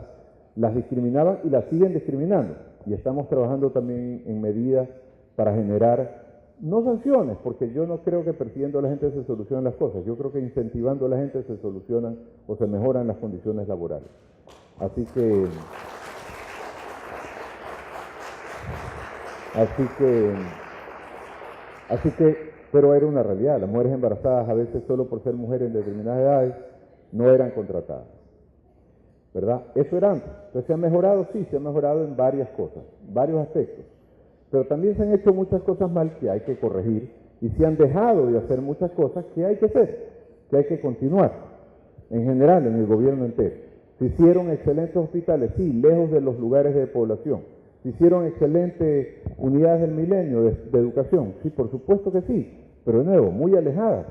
las discriminaban y las siguen discriminando. Y estamos trabajando también en medidas para generar, no sanciones, porque yo no creo que persiguiendo a la gente se solucionan las cosas. Yo creo que incentivando a la gente se solucionan o se mejoran las condiciones laborales. Así que, pero era una realidad. Las mujeres embarazadas, a veces solo por ser mujeres en determinadas edades, no eran contratadas, ¿verdad? Eso era antes. Entonces, ¿se ha mejorado? Sí, se ha mejorado en varias cosas, varios aspectos. Pero también se han hecho muchas cosas mal que hay que corregir y se han dejado de hacer muchas cosas que hay que hacer, que hay que continuar, en general, en el gobierno entero. Se hicieron excelentes hospitales, sí, lejos de los lugares de población. Se hicieron excelentes unidades del milenio de educación, sí, por supuesto que sí, pero de nuevo, muy alejadas.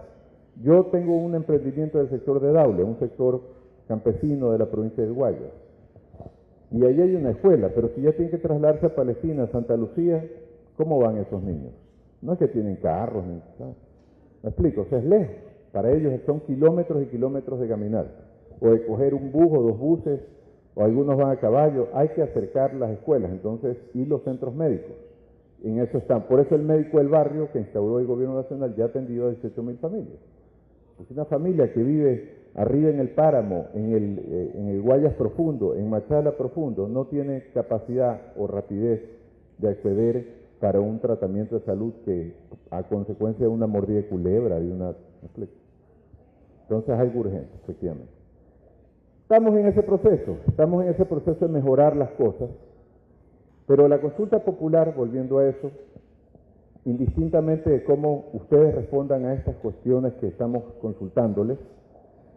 Yo tengo un emprendimiento del sector de Daule, un sector campesino de la provincia de Guayas. Y ahí hay una escuela, pero si ya tienen que trasladarse a Palestina, a Santa Lucía, ¿cómo van esos niños? No es que tienen carros, ni nada. ¿Me explico? O sea, es lejos. Para ellos son kilómetros y kilómetros de caminar, o de coger un bus o dos buses, o algunos van a caballo. Hay que acercar las escuelas, entonces, y los centros médicos. En eso están. Por eso el médico del barrio que instauró el gobierno nacional ya ha atendido a 18.000 familias. Pues una familia que vive arriba en el páramo, en el Guayas profundo, en Machala profundo, no tiene capacidad o rapidez de acceder para un tratamiento de salud que a consecuencia de una mordida de culebra, de una... Entonces hay urgencia, efectivamente. Estamos en ese proceso de mejorar las cosas, pero la consulta popular, volviendo a eso, indistintamente de cómo ustedes respondan a estas cuestiones que estamos consultándoles,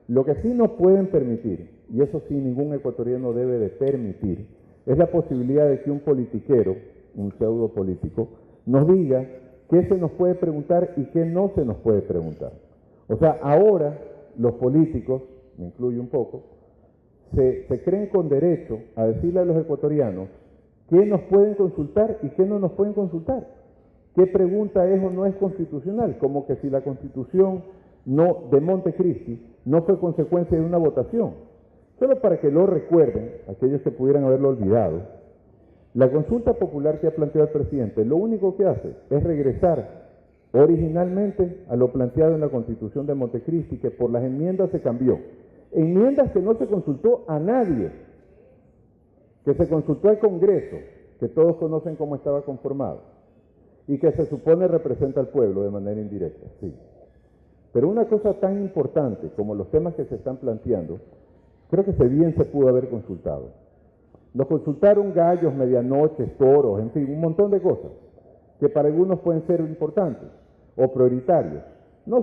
lo que sí no pueden permitir, y eso sí ningún ecuatoriano debe de permitir, es la posibilidad de que un politiquero, un pseudo político, nos diga qué se nos puede preguntar y qué no se nos puede preguntar. O sea, ahora los políticos, me incluyo un poco, se creen con derecho a decirle a los ecuatorianos qué nos pueden consultar y qué no nos pueden consultar. ¿Qué pregunta es o no es constitucional? Como que si la Constitución de Montecristi no fue consecuencia de una votación. Solo para que lo recuerden, aquellos que pudieran haberlo olvidado, la consulta popular que ha planteado el presidente, lo único que hace es regresar originalmente a lo planteado en la Constitución de Montecristi, que por las enmiendas se cambió. Enmiendas que no se consultó a nadie, que se consultó al Congreso, que todos conocen cómo estaba conformado, y que se supone representa al pueblo de manera indirecta, sí. Pero una cosa tan importante como los temas que se están planteando, creo que bien se pudo haber consultado. Nos consultaron gallos, medianoches, toros, en fin, un montón de cosas que para algunos pueden ser importantes o prioritarios.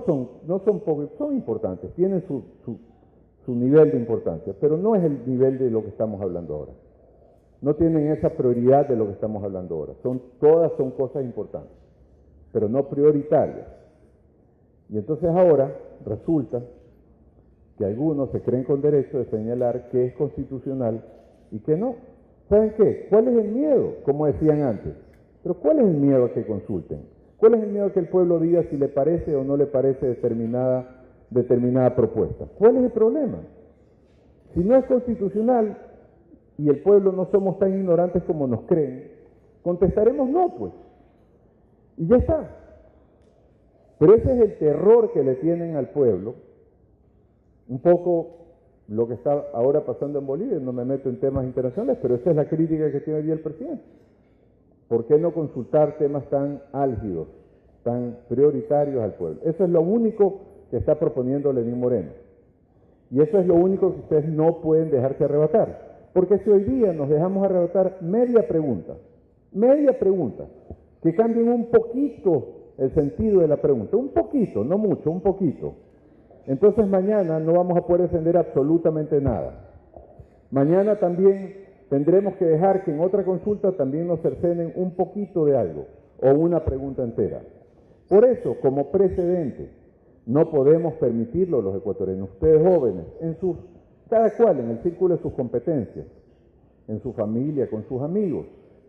Son importantes, tienen su nivel de importancia, pero no es el nivel de lo que estamos hablando ahora. No tienen esa prioridad de lo que estamos hablando ahora. Todas son cosas importantes, pero no prioritarias. Y entonces ahora resulta que algunos se creen con derecho de señalar que es constitucional y que no. ¿Saben qué? ¿Cuál es el miedo? Como decían antes. Pero ¿cuál es el miedo a que consulten? ¿Cuál es el miedo a que el pueblo diga si le parece o no le parece determinada propuesta? ¿Cuál es el problema? Si no es constitucional y el pueblo no somos tan ignorantes como nos creen, contestaremos no, pues. Y ya está. Pero ese es el terror que le tienen al pueblo. Un poco lo que está ahora pasando en Bolivia, no me meto en temas internacionales, pero esa es la crítica que tiene hoy día el presidente. ¿Por qué no consultar temas tan álgidos, tan prioritarios al pueblo? Eso es lo único que está proponiendo Lenín Moreno. Y eso es lo único que ustedes no pueden dejarse arrebatar. Porque si hoy día nos dejamos arrebatar media pregunta, que cambien un poquito el sentido de la pregunta, un poquito, no mucho, un poquito. Entonces mañana no vamos a poder defender absolutamente nada. Mañana también tendremos que dejar que en otra consulta también nos cercenen un poquito de algo o una pregunta entera. Por eso, como precedente, no podemos permitirlo los ecuatorianos, ustedes jóvenes, cada cual en el círculo de sus competencias, en su familia, con sus amigos,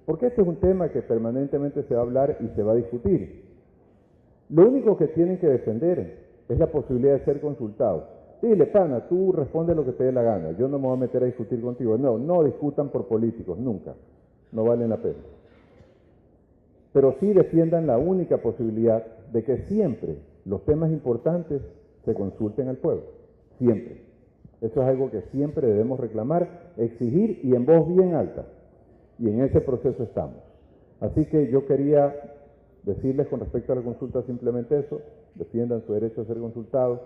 porque este es un tema que permanentemente se va a hablar y se va a discutir. Lo único que tienen que defender es la posibilidad de ser consultados. Dile, pana, tú responde lo que te dé la gana, yo no me voy a meter a discutir contigo. No discutan por políticos, nunca, no valen la pena. Pero sí defiendan la única posibilidad de que siempre los temas importantes se consulten al pueblo, siempre. Eso es algo que siempre debemos reclamar, exigir y en voz bien alta. Y en ese proceso estamos. Así que yo quería decirles con respecto a la consulta simplemente eso, defiendan su derecho a ser consultados,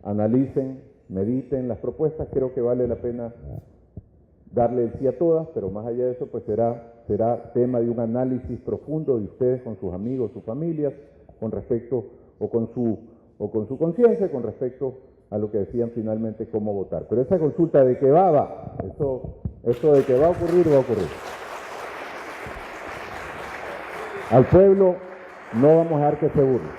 analicen, mediten las propuestas, creo que vale la pena darle el sí a todas, pero más allá de eso pues será será tema de un análisis profundo de ustedes con sus amigos, sus familias, con respecto o con su conciencia con respecto a lo que decían finalmente cómo votar. Pero esa consulta de que va. Eso de que va a ocurrir, va a ocurrir. Al pueblo no vamos a dejar que se burlen.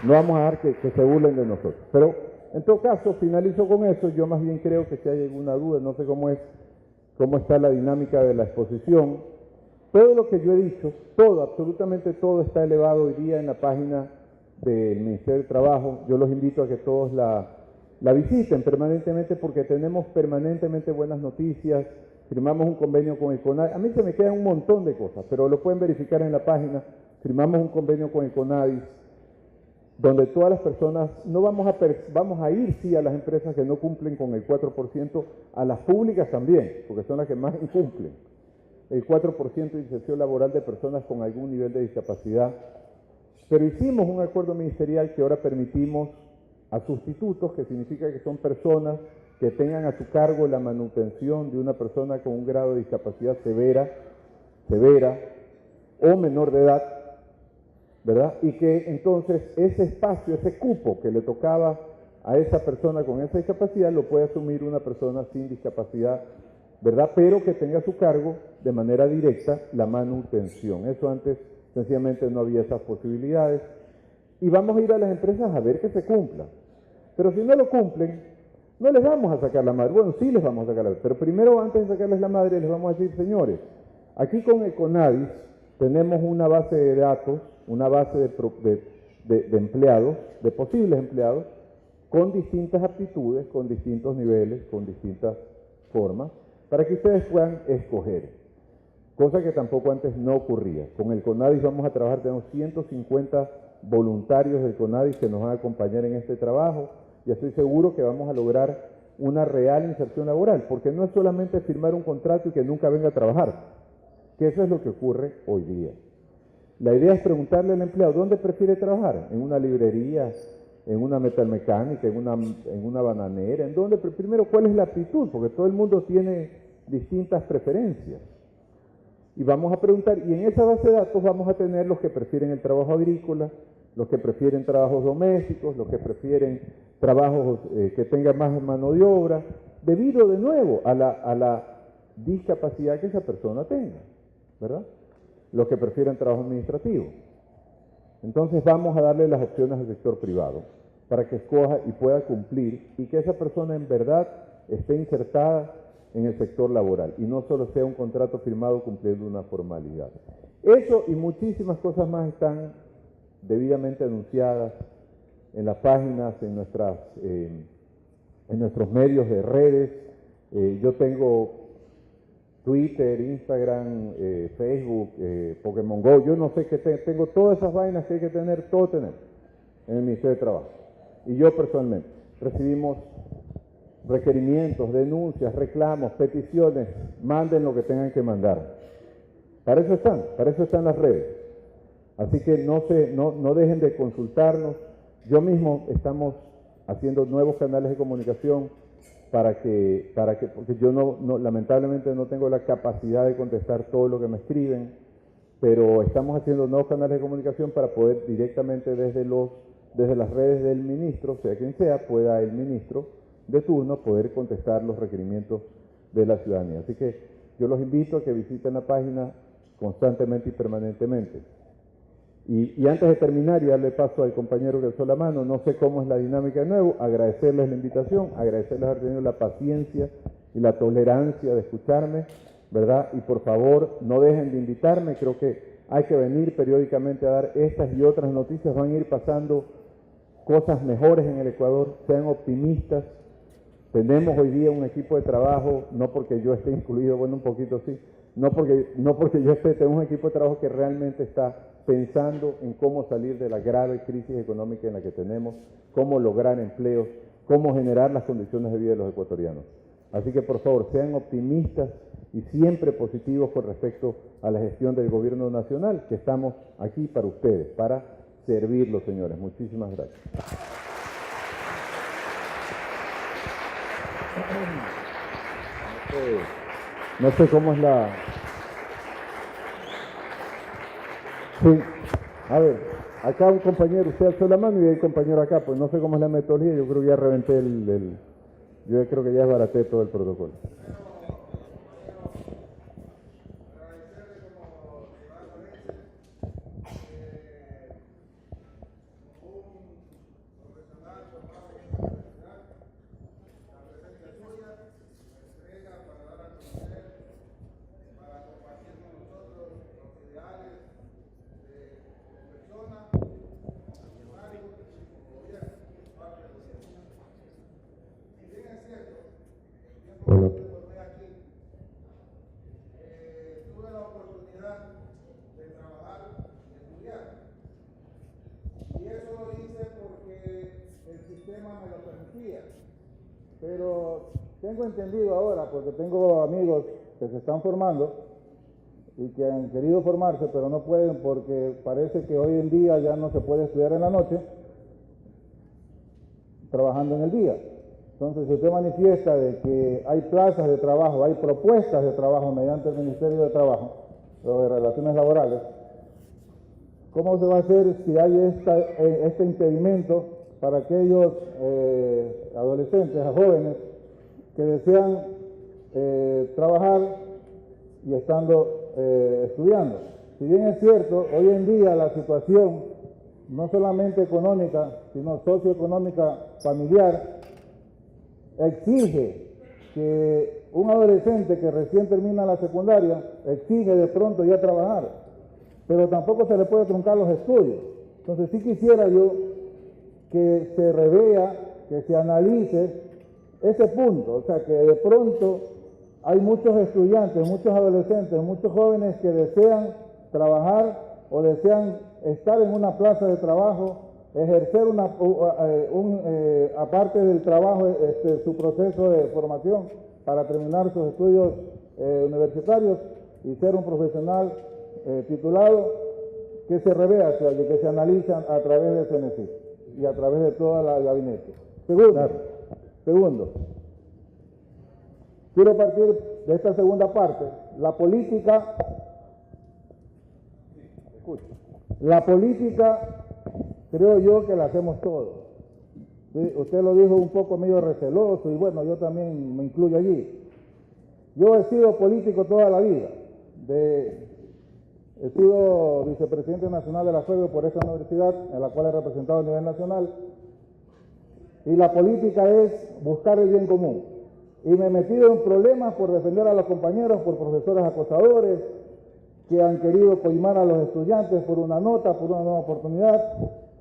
No vamos a dejar que se burlen de nosotros. Pero, en todo caso, finalizo con eso. Yo más bien creo que si hay alguna duda, no sé cómo está la dinámica de la exposición. Todo lo que yo he dicho, absolutamente todo está elevado hoy día en la página del Ministerio de Trabajo. Yo los invito a que todos la visiten permanentemente porque tenemos permanentemente buenas noticias. Firmamos un convenio con el CONADIS. A mí se me quedan un montón de cosas, pero lo pueden verificar en la página. Firmamos un convenio con el CONADIS, donde todas las personas, no vamos a ir sí a las empresas que no cumplen con el 4%, a las públicas también, porque son las que más incumplen. El 4% de inserción laboral de personas con algún nivel de discapacidad. Pero hicimos un acuerdo ministerial que ahora permitimos a sustitutos, que significa que son personas que tengan a su cargo la manutención de una persona con un grado de discapacidad severa o menor de edad, ¿verdad? Y que entonces ese espacio, ese cupo que le tocaba a esa persona con esa discapacidad lo puede asumir una persona sin discapacidad, ¿verdad? Pero que tenga a su cargo de manera directa la manutención. Eso antes sencillamente no había esas posibilidades. Y vamos a ir a las empresas a ver que se cumpla. Pero si no lo cumplen, no les vamos a sacar la madre. Bueno, sí les vamos a sacar la madre. Pero primero, antes de sacarles la madre, les vamos a decir, señores, aquí con el CONADIS tenemos una base de datos, una base de empleados, de posibles empleados, con distintas aptitudes, con distintos niveles, con distintas formas, para que ustedes puedan escoger, cosa que tampoco antes no ocurría. Con el CONADIS vamos a trabajar, tenemos 150 voluntarios del CONADIS que nos van a acompañar en este trabajo, y estoy seguro que vamos a lograr una real inserción laboral, porque no es solamente firmar un contrato y que nunca venga a trabajar, que eso es lo que ocurre hoy día. La idea es preguntarle al empleado, ¿dónde prefiere trabajar? ¿En una librería? ¿En una metalmecánica? ¿En una bananera? ¿En dónde? Primero, ¿cuál es la aptitud? Porque todo el mundo tiene distintas preferencias. Y vamos a preguntar, y en esa base de datos vamos a tener los que prefieren el trabajo agrícola, los que prefieren trabajos domésticos, los que prefieren trabajos que tengan más mano de obra, debido de nuevo a la discapacidad que esa persona tenga, ¿verdad? Los que prefieren trabajo administrativo. Entonces vamos a darle las opciones al sector privado para que escoja y pueda cumplir y que esa persona en verdad esté insertada en el sector laboral y no solo sea un contrato firmado cumpliendo una formalidad. Eso y muchísimas cosas más están debidamente anunciadas en las páginas, en nuestros medios de redes. Yo tengo Twitter, Instagram, Facebook, Pokémon Go, yo no sé qué tengo todas esas vainas que hay que tener, todo tener en el Ministerio de Trabajo. Y yo personalmente recibimos requerimientos, denuncias, reclamos, peticiones, manden lo que tengan que mandar. Para eso están las redes. Así que no dejen de consultarnos. Yo mismo estamos haciendo nuevos canales de comunicación porque yo lamentablemente no tengo la capacidad de contestar todo lo que me escriben, pero estamos haciendo nuevos canales de comunicación para poder directamente desde las redes del ministro, sea quien sea, pueda el ministro de turno poder contestar los requerimientos de la ciudadanía. Así que yo los invito a que visiten la página constantemente y permanentemente. Y antes de terminar y darle paso al compañero que alzó la mano, no sé cómo es la dinámica de nuevo, agradecerles la invitación, agradecerles haber tenido la paciencia y la tolerancia de escucharme, ¿verdad? Y por favor, no dejen de invitarme, creo que hay que venir periódicamente a dar estas y otras noticias, van a ir pasando cosas mejores en el Ecuador, sean optimistas. Tenemos hoy día un equipo de trabajo, no porque yo esté incluido, bueno, un poquito sí, no porque yo esté, tenemos un equipo de trabajo que realmente está pensando en cómo salir de la grave crisis económica en la que tenemos, cómo lograr empleos, cómo generar las condiciones de vida de los ecuatorianos. Así que por favor, sean optimistas y siempre positivos con respecto a la gestión del gobierno nacional, que estamos aquí para ustedes, para servirlos, señores. Muchísimas gracias. No sé cómo es Sí. A ver, acá un compañero, usted alzó la mano y hay un compañero acá, pues no sé cómo es la metodología, yo creo que ya reventé yo creo que ya desbaraté todo el protocolo. Bueno. Tuve la oportunidad de trabajar y estudiar. Y eso lo hice porque el sistema me lo permitía. Pero tengo entendido ahora, porque tengo amigos que se están formando y que han querido formarse, pero no pueden porque parece que hoy en día ya no se puede estudiar en la noche, trabajando en el día. Entonces, si usted manifiesta de que hay plazas de trabajo, hay propuestas de trabajo mediante el Ministerio de Trabajo o de Relaciones Laborales, ¿cómo se va a hacer si hay este impedimento para aquellos adolescentes, jóvenes, que desean trabajar y estando estudiando? Si bien es cierto, hoy en día la situación, no solamente económica, sino socioeconómica familiar, exige que un adolescente que recién termina la secundaria exige de pronto ya trabajar, pero tampoco se le puede truncar los estudios. Entonces sí quisiera yo que se revea, que se analice ese punto, o sea que de pronto hay muchos estudiantes, muchos adolescentes, muchos jóvenes que desean trabajar o desean estar en una plaza de trabajo, ejercer aparte del trabajo, su proceso de formación para terminar sus estudios universitarios y ser un profesional titulado, que se revea, que se analizan a través del CNC y a través de toda el gabinete. Segundo, quiero partir de esta segunda parte, la política, creo yo que la hacemos todos. ¿Sí? Usted lo dijo un poco medio receloso y bueno, yo también me incluyo allí. Yo he sido político toda la vida. He sido vicepresidente nacional de la FEBE por esta universidad, en la cual he representado a nivel nacional. Y la política es buscar el bien común. Y me he metido en problemas por defender a los compañeros, por profesores acosadores, que han querido coimar a los estudiantes por una nota, por una nueva oportunidad,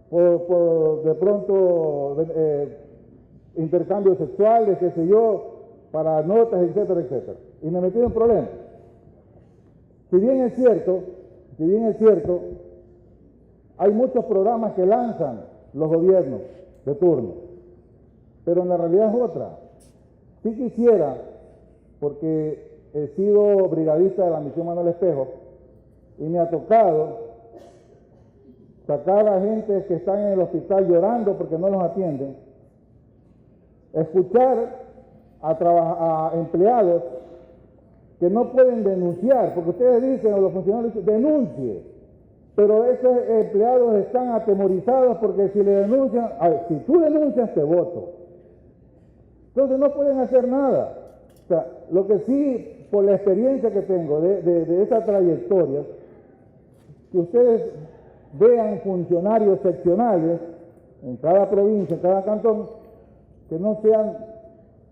por de pronto intercambios sexuales, qué sé yo, para notas, etcétera, etcétera. Y me he metido en problemas. Si bien es cierto, hay muchos programas que lanzan los gobiernos de turno, pero en la realidad es otra. Sí quisiera, porque he sido brigadista de la misión Manuel Espejo, y me ha tocado sacar a gente que están en el hospital llorando porque no los atienden, escuchar a empleados que no pueden denunciar, porque ustedes dicen, o los funcionarios dicen, denuncie, pero esos empleados están atemorizados porque si le denuncian, si tú denuncias te voto. Entonces no pueden hacer nada. O sea, lo que sí, por la experiencia que tengo de esa trayectoria, que ustedes vean funcionarios seccionales en cada provincia, en cada cantón, que no sean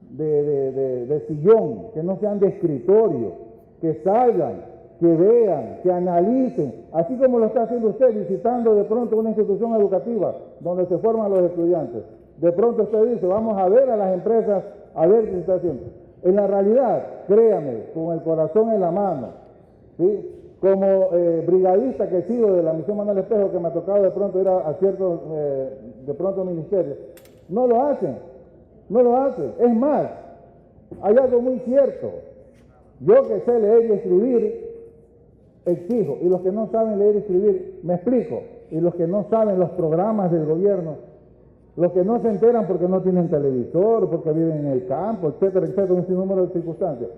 de sillón, que no sean de escritorio, que salgan, que vean, que analicen, así como lo está haciendo usted visitando de pronto una institución educativa donde se forman los estudiantes. De pronto usted dice, vamos a ver a las empresas, a ver qué se está haciendo. En la realidad, créame, con el corazón en la mano, ¿sí? Como brigadista que he sido de la misión Manuel Espejo, que me ha tocado de pronto ir a ciertos, de pronto ministerios, no lo hacen. Es más, hay algo muy cierto. Yo que sé leer y escribir, exijo, y los que no saben leer y escribir, me explico, y los que no saben los programas del gobierno, los que no se enteran porque no tienen televisor, porque viven en el campo, etcétera, etcétera, un sinnúmero de circunstancias.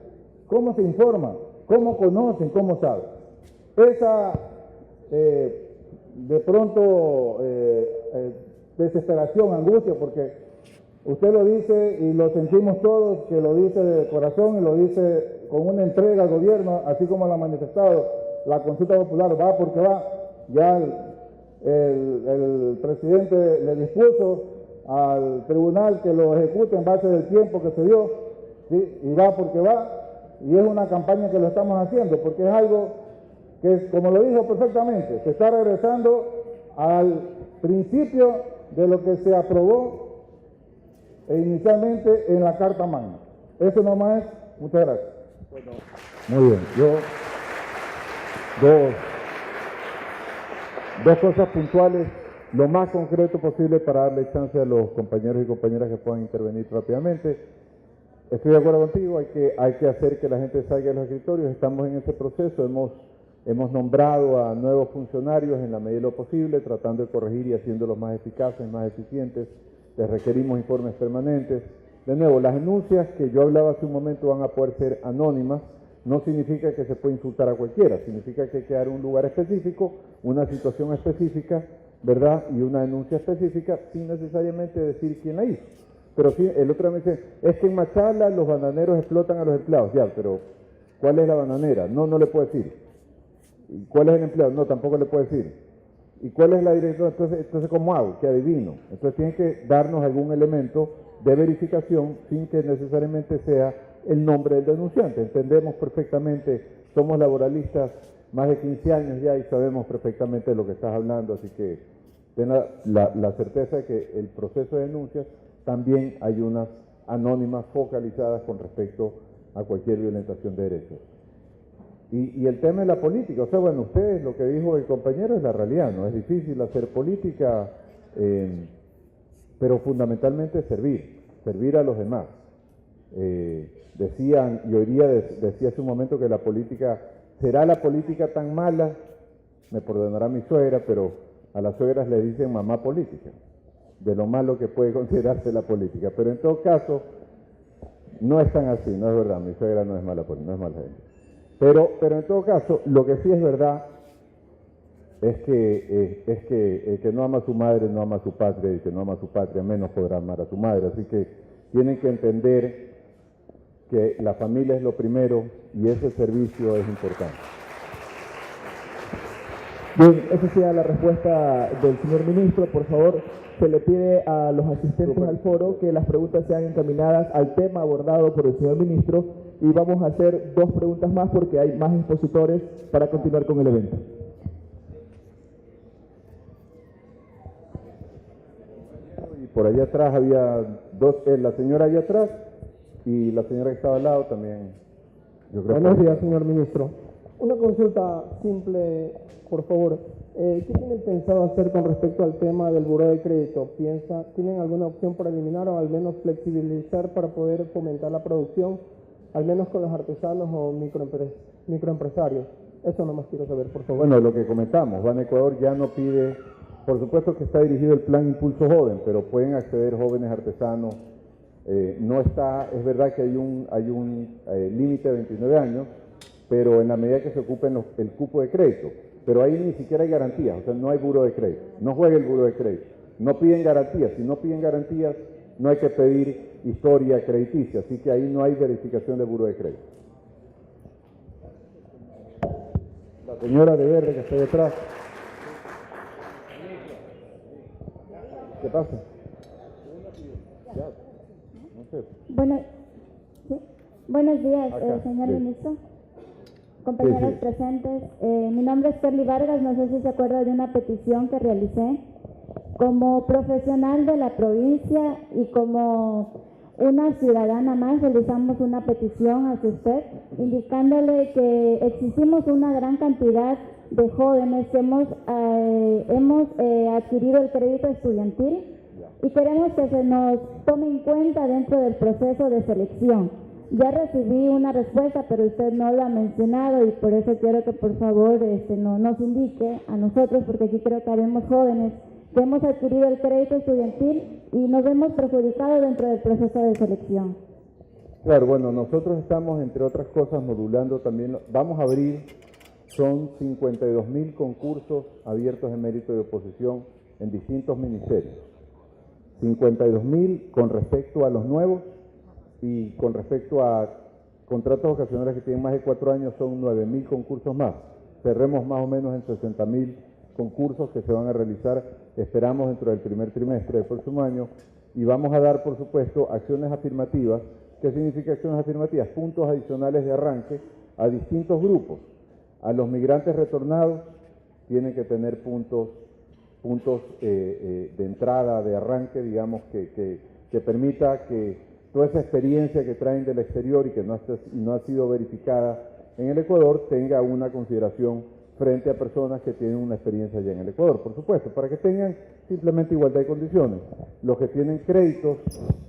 ¿Cómo se informan? ¿Cómo conocen? ¿Cómo saben? de pronto desesperación, angustia, porque usted lo dice y lo sentimos todos, que lo dice de corazón y lo dice con una entrega al gobierno, así como lo ha manifestado. La consulta popular va porque va. Ya el presidente le dispuso al tribunal que lo ejecute en base del tiempo que se dio, ¿sí? Y va porque va. Y es una campaña que lo estamos haciendo, porque es algo que, como lo dijo perfectamente, se está regresando al principio de lo que se aprobó inicialmente en la Carta Magna. Eso nomás es. Muchas gracias. Bueno, muy bien. Dos cosas puntuales, lo más concreto posible para darle chance a los compañeros y compañeras que puedan intervenir rápidamente. Estoy de acuerdo contigo, hay que hacer que la gente salga de los escritorios, estamos en ese proceso, hemos nombrado a nuevos funcionarios en la medida de lo posible, tratando de corregir y haciéndolos más eficaces, más eficientes. Les requerimos informes permanentes. De nuevo, las denuncias que yo hablaba hace un momento van a poder ser anónimas. No significa que se puede insultar a cualquiera, significa que hay que dar un lugar específico, una situación específica, ¿verdad? Y una denuncia específica sin necesariamente decir quién la hizo. Pero sí, el otro me dice, es que en Machala los bananeros explotan a los empleados. Ya, pero ¿cuál es la bananera? No le puedo decir. ¿Y cuál es el empleado? No, tampoco le puedo decir. ¿Y cuál es la directora? Entonces ¿cómo hago? ¿Qué adivino? Entonces tienen que darnos algún elemento de verificación sin que necesariamente sea el nombre del denunciante. Entendemos perfectamente, somos laboralistas más de 15 años ya y sabemos perfectamente de lo que estás hablando, así que ten la certeza de que el proceso de denuncias también hay unas anónimas focalizadas con respecto a cualquier violentación de derechos. Y el tema de la política, o sea, bueno, ustedes, lo que dijo el compañero es la realidad, no es difícil hacer política, pero fundamentalmente servir a los demás. Decían, y hoy día decía hace un momento que la política, ¿será la política tan mala? Me perdonará mi suegra, pero a las suegras le dicen mamá política, de lo malo que puede considerarse la política. Pero en todo caso, no es tan así, no es verdad, mi suegra no es mala gente. Pero en todo caso, lo que sí es verdad es que el que no ama a su madre no ama a su patria, y el que no ama a su patria menos podrá amar a su madre. Así que tienen que entender que la familia es lo primero y ese servicio es importante. Bien, esa sea la respuesta del señor ministro. Por favor, se le pide a los asistentes al foro que las preguntas sean encaminadas al tema abordado por el señor ministro y vamos a hacer 2 preguntas más porque hay más expositores para continuar con el evento. Y por allá atrás había dos, la señora allá atrás y la señora que estaba al lado también. Yo creo. Buenos días, señor ministro. Una consulta simple, por favor. ¿Qué tienen pensado hacer con respecto al tema del buró de crédito? ¿Tienen alguna opción para eliminar o al menos flexibilizar para poder fomentar la producción, al menos con los artesanos o microempresarios? Eso nomás quiero saber, por favor. Bueno, lo que comentamos, Ban Ecuador ya no pide, por supuesto que está dirigido el plan Impulso Joven, pero pueden acceder jóvenes artesanos. No está, es verdad que hay un límite de 29 años, pero en la medida que se ocupen el cupo de crédito. Pero ahí ni siquiera hay garantías, o sea, no hay buro de crédito. No juegue el buro de crédito. No piden garantías. Si no piden garantías, no hay que pedir historia crediticia. Así que ahí no hay verificación de buro de crédito. La señora de verde que está detrás. ¿Qué pasa? Ya, no sé. Buenos días, señor sí. ministro. Compañeros Sí. presentes, mi nombre es Perly Vargas, no sé si se acuerda de una petición que realicé como profesional de la provincia y como una ciudadana más. Realizamos una petición hacia usted indicándole que existimos una gran cantidad de jóvenes que hemos adquirido el crédito estudiantil y queremos que se nos tome en cuenta dentro del proceso de selección. Ya recibí una respuesta, pero usted no lo ha mencionado y por eso quiero que por favor nos indique a nosotros, porque aquí creo que habemos jóvenes que hemos adquirido el crédito estudiantil y nos vemos perjudicados dentro del proceso de selección. Claro, bueno, nosotros estamos, entre otras cosas, modulando también, vamos a abrir son 52.000 concursos abiertos de mérito de oposición en distintos ministerios. 52.000 con respecto a los nuevos, y con respecto a contratos ocasionales que tienen más de 4 años son 9.000 concursos más. Cerremos más o menos en 60.000 concursos que se van a realizar, esperamos, dentro del primer trimestre del próximo año, y vamos a dar, por supuesto, acciones afirmativas. ¿Qué significa acciones afirmativas? Puntos adicionales de arranque a distintos grupos. A los migrantes retornados tienen que tener puntos de entrada, de arranque, digamos, que permita que toda esa experiencia que traen del exterior y que no ha sido verificada en el Ecuador tenga una consideración frente a personas que tienen una experiencia allá en el Ecuador, por supuesto, para que tengan simplemente igualdad de condiciones. Los que tienen créditos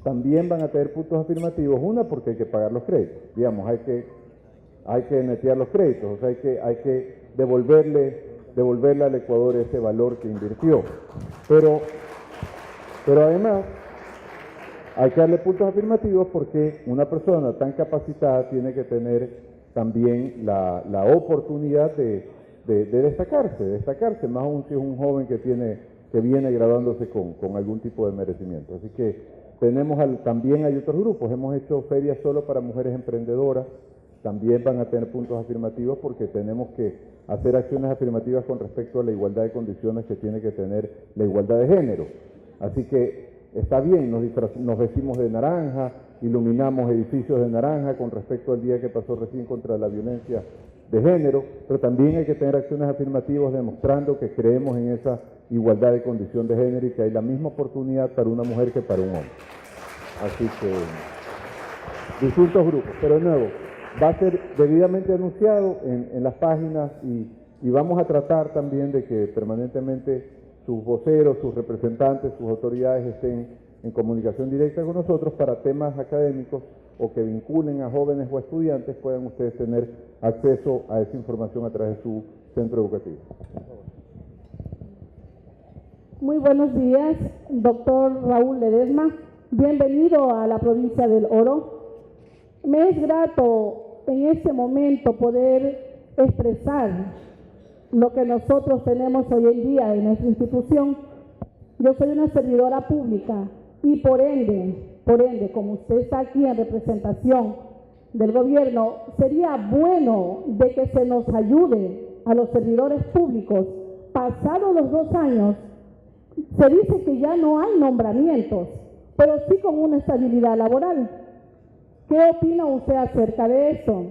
también van a tener puntos afirmativos, una porque hay que pagar los créditos, digamos, hay que netear los créditos, o sea, hay que devolverle al Ecuador ese valor que invirtió. Pero además hay que darle puntos afirmativos porque una persona tan capacitada tiene que tener también la oportunidad de destacarse, más aún si es un joven que viene graduándose con algún tipo de merecimiento. Así que también hay otros grupos, hemos hecho ferias solo para mujeres emprendedoras, también van a tener puntos afirmativos porque tenemos que hacer acciones afirmativas con respecto a la igualdad de condiciones que tiene que tener la igualdad de género. Así que está bien, nos vestimos de naranja, iluminamos edificios de naranja con respecto al día que pasó recién contra la violencia de género, pero también hay que tener acciones afirmativas demostrando que creemos en esa igualdad de condición de género y que hay la misma oportunidad para una mujer que para un hombre. Así que, distintos grupos, pero de nuevo, va a ser debidamente anunciado en las páginas y vamos a tratar también de que permanentemente sus voceros, sus representantes, sus autoridades estén en comunicación directa con nosotros para temas académicos o que vinculen a jóvenes o estudiantes, puedan ustedes tener acceso a esa información a través de su centro educativo. Muy buenos días, doctor Raúl Ledesma. Bienvenido a la provincia del Oro. Me es grato en este momento poder expresar lo que nosotros tenemos hoy en día en nuestra institución. Yo soy una servidora pública y por ende, como usted está aquí en representación del gobierno, sería bueno de que se nos ayude a los servidores públicos. Pasados los 2 años, se dice que ya no hay nombramientos, pero sí con una estabilidad laboral. ¿Qué opina usted acerca de eso?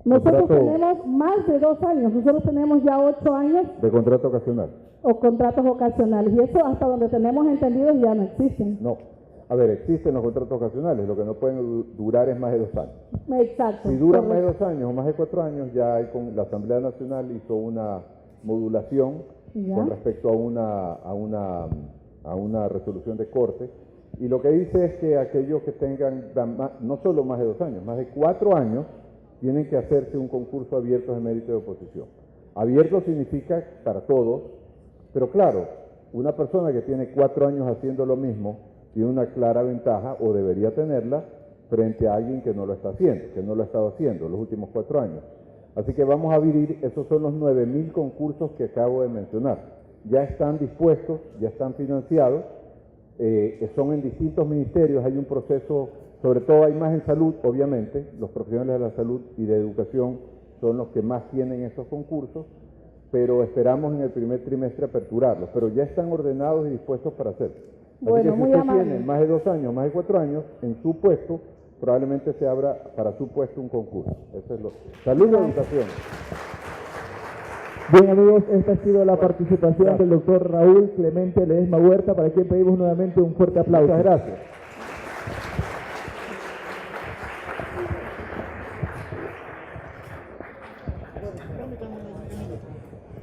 Nosotros tenemos más de 2 años, nosotros tenemos ya 8 años de contrato ocasional. O contratos ocasionales, y eso hasta donde tenemos entendido ya no existen. No, a ver, existen los contratos ocasionales, lo que no pueden durar es más de 2 años. Exacto. Si duran más de 2 años o más de 4 años, ya la Asamblea Nacional hizo una modulación con respecto a una resolución de corte, y lo que dice es que aquellos que tengan no solo más de 2 años, más de 4 años, tienen que hacerse un concurso abierto de mérito de oposición. Abierto significa para todos, pero claro, una persona que tiene 4 años haciendo lo mismo tiene una clara ventaja, o debería tenerla, frente a alguien que no lo está haciendo, que no lo ha estado haciendo los últimos 4 años. Así que vamos a abrir, esos son los 9.000 concursos que acabo de mencionar. Ya están dispuestos, ya están financiados, son en distintos ministerios, hay un proceso, sobre todo hay más en salud, obviamente, los profesionales de la salud y de educación son los que más tienen estos concursos, pero esperamos en el primer trimestre aperturarlos, pero ya están ordenados y dispuestos para hacerlo. Bueno, así que muy si usted amable. tiene más de 2 años, más de 4 años, en su puesto, probablemente se abra para su puesto un concurso. Eso es lo. Salud y educación. Bien, amigos, esta ha sido la participación del doctor Raúl Clemente Ledesma Huerta, para quien pedimos nuevamente un fuerte aplauso. Muchas gracias. Permítame.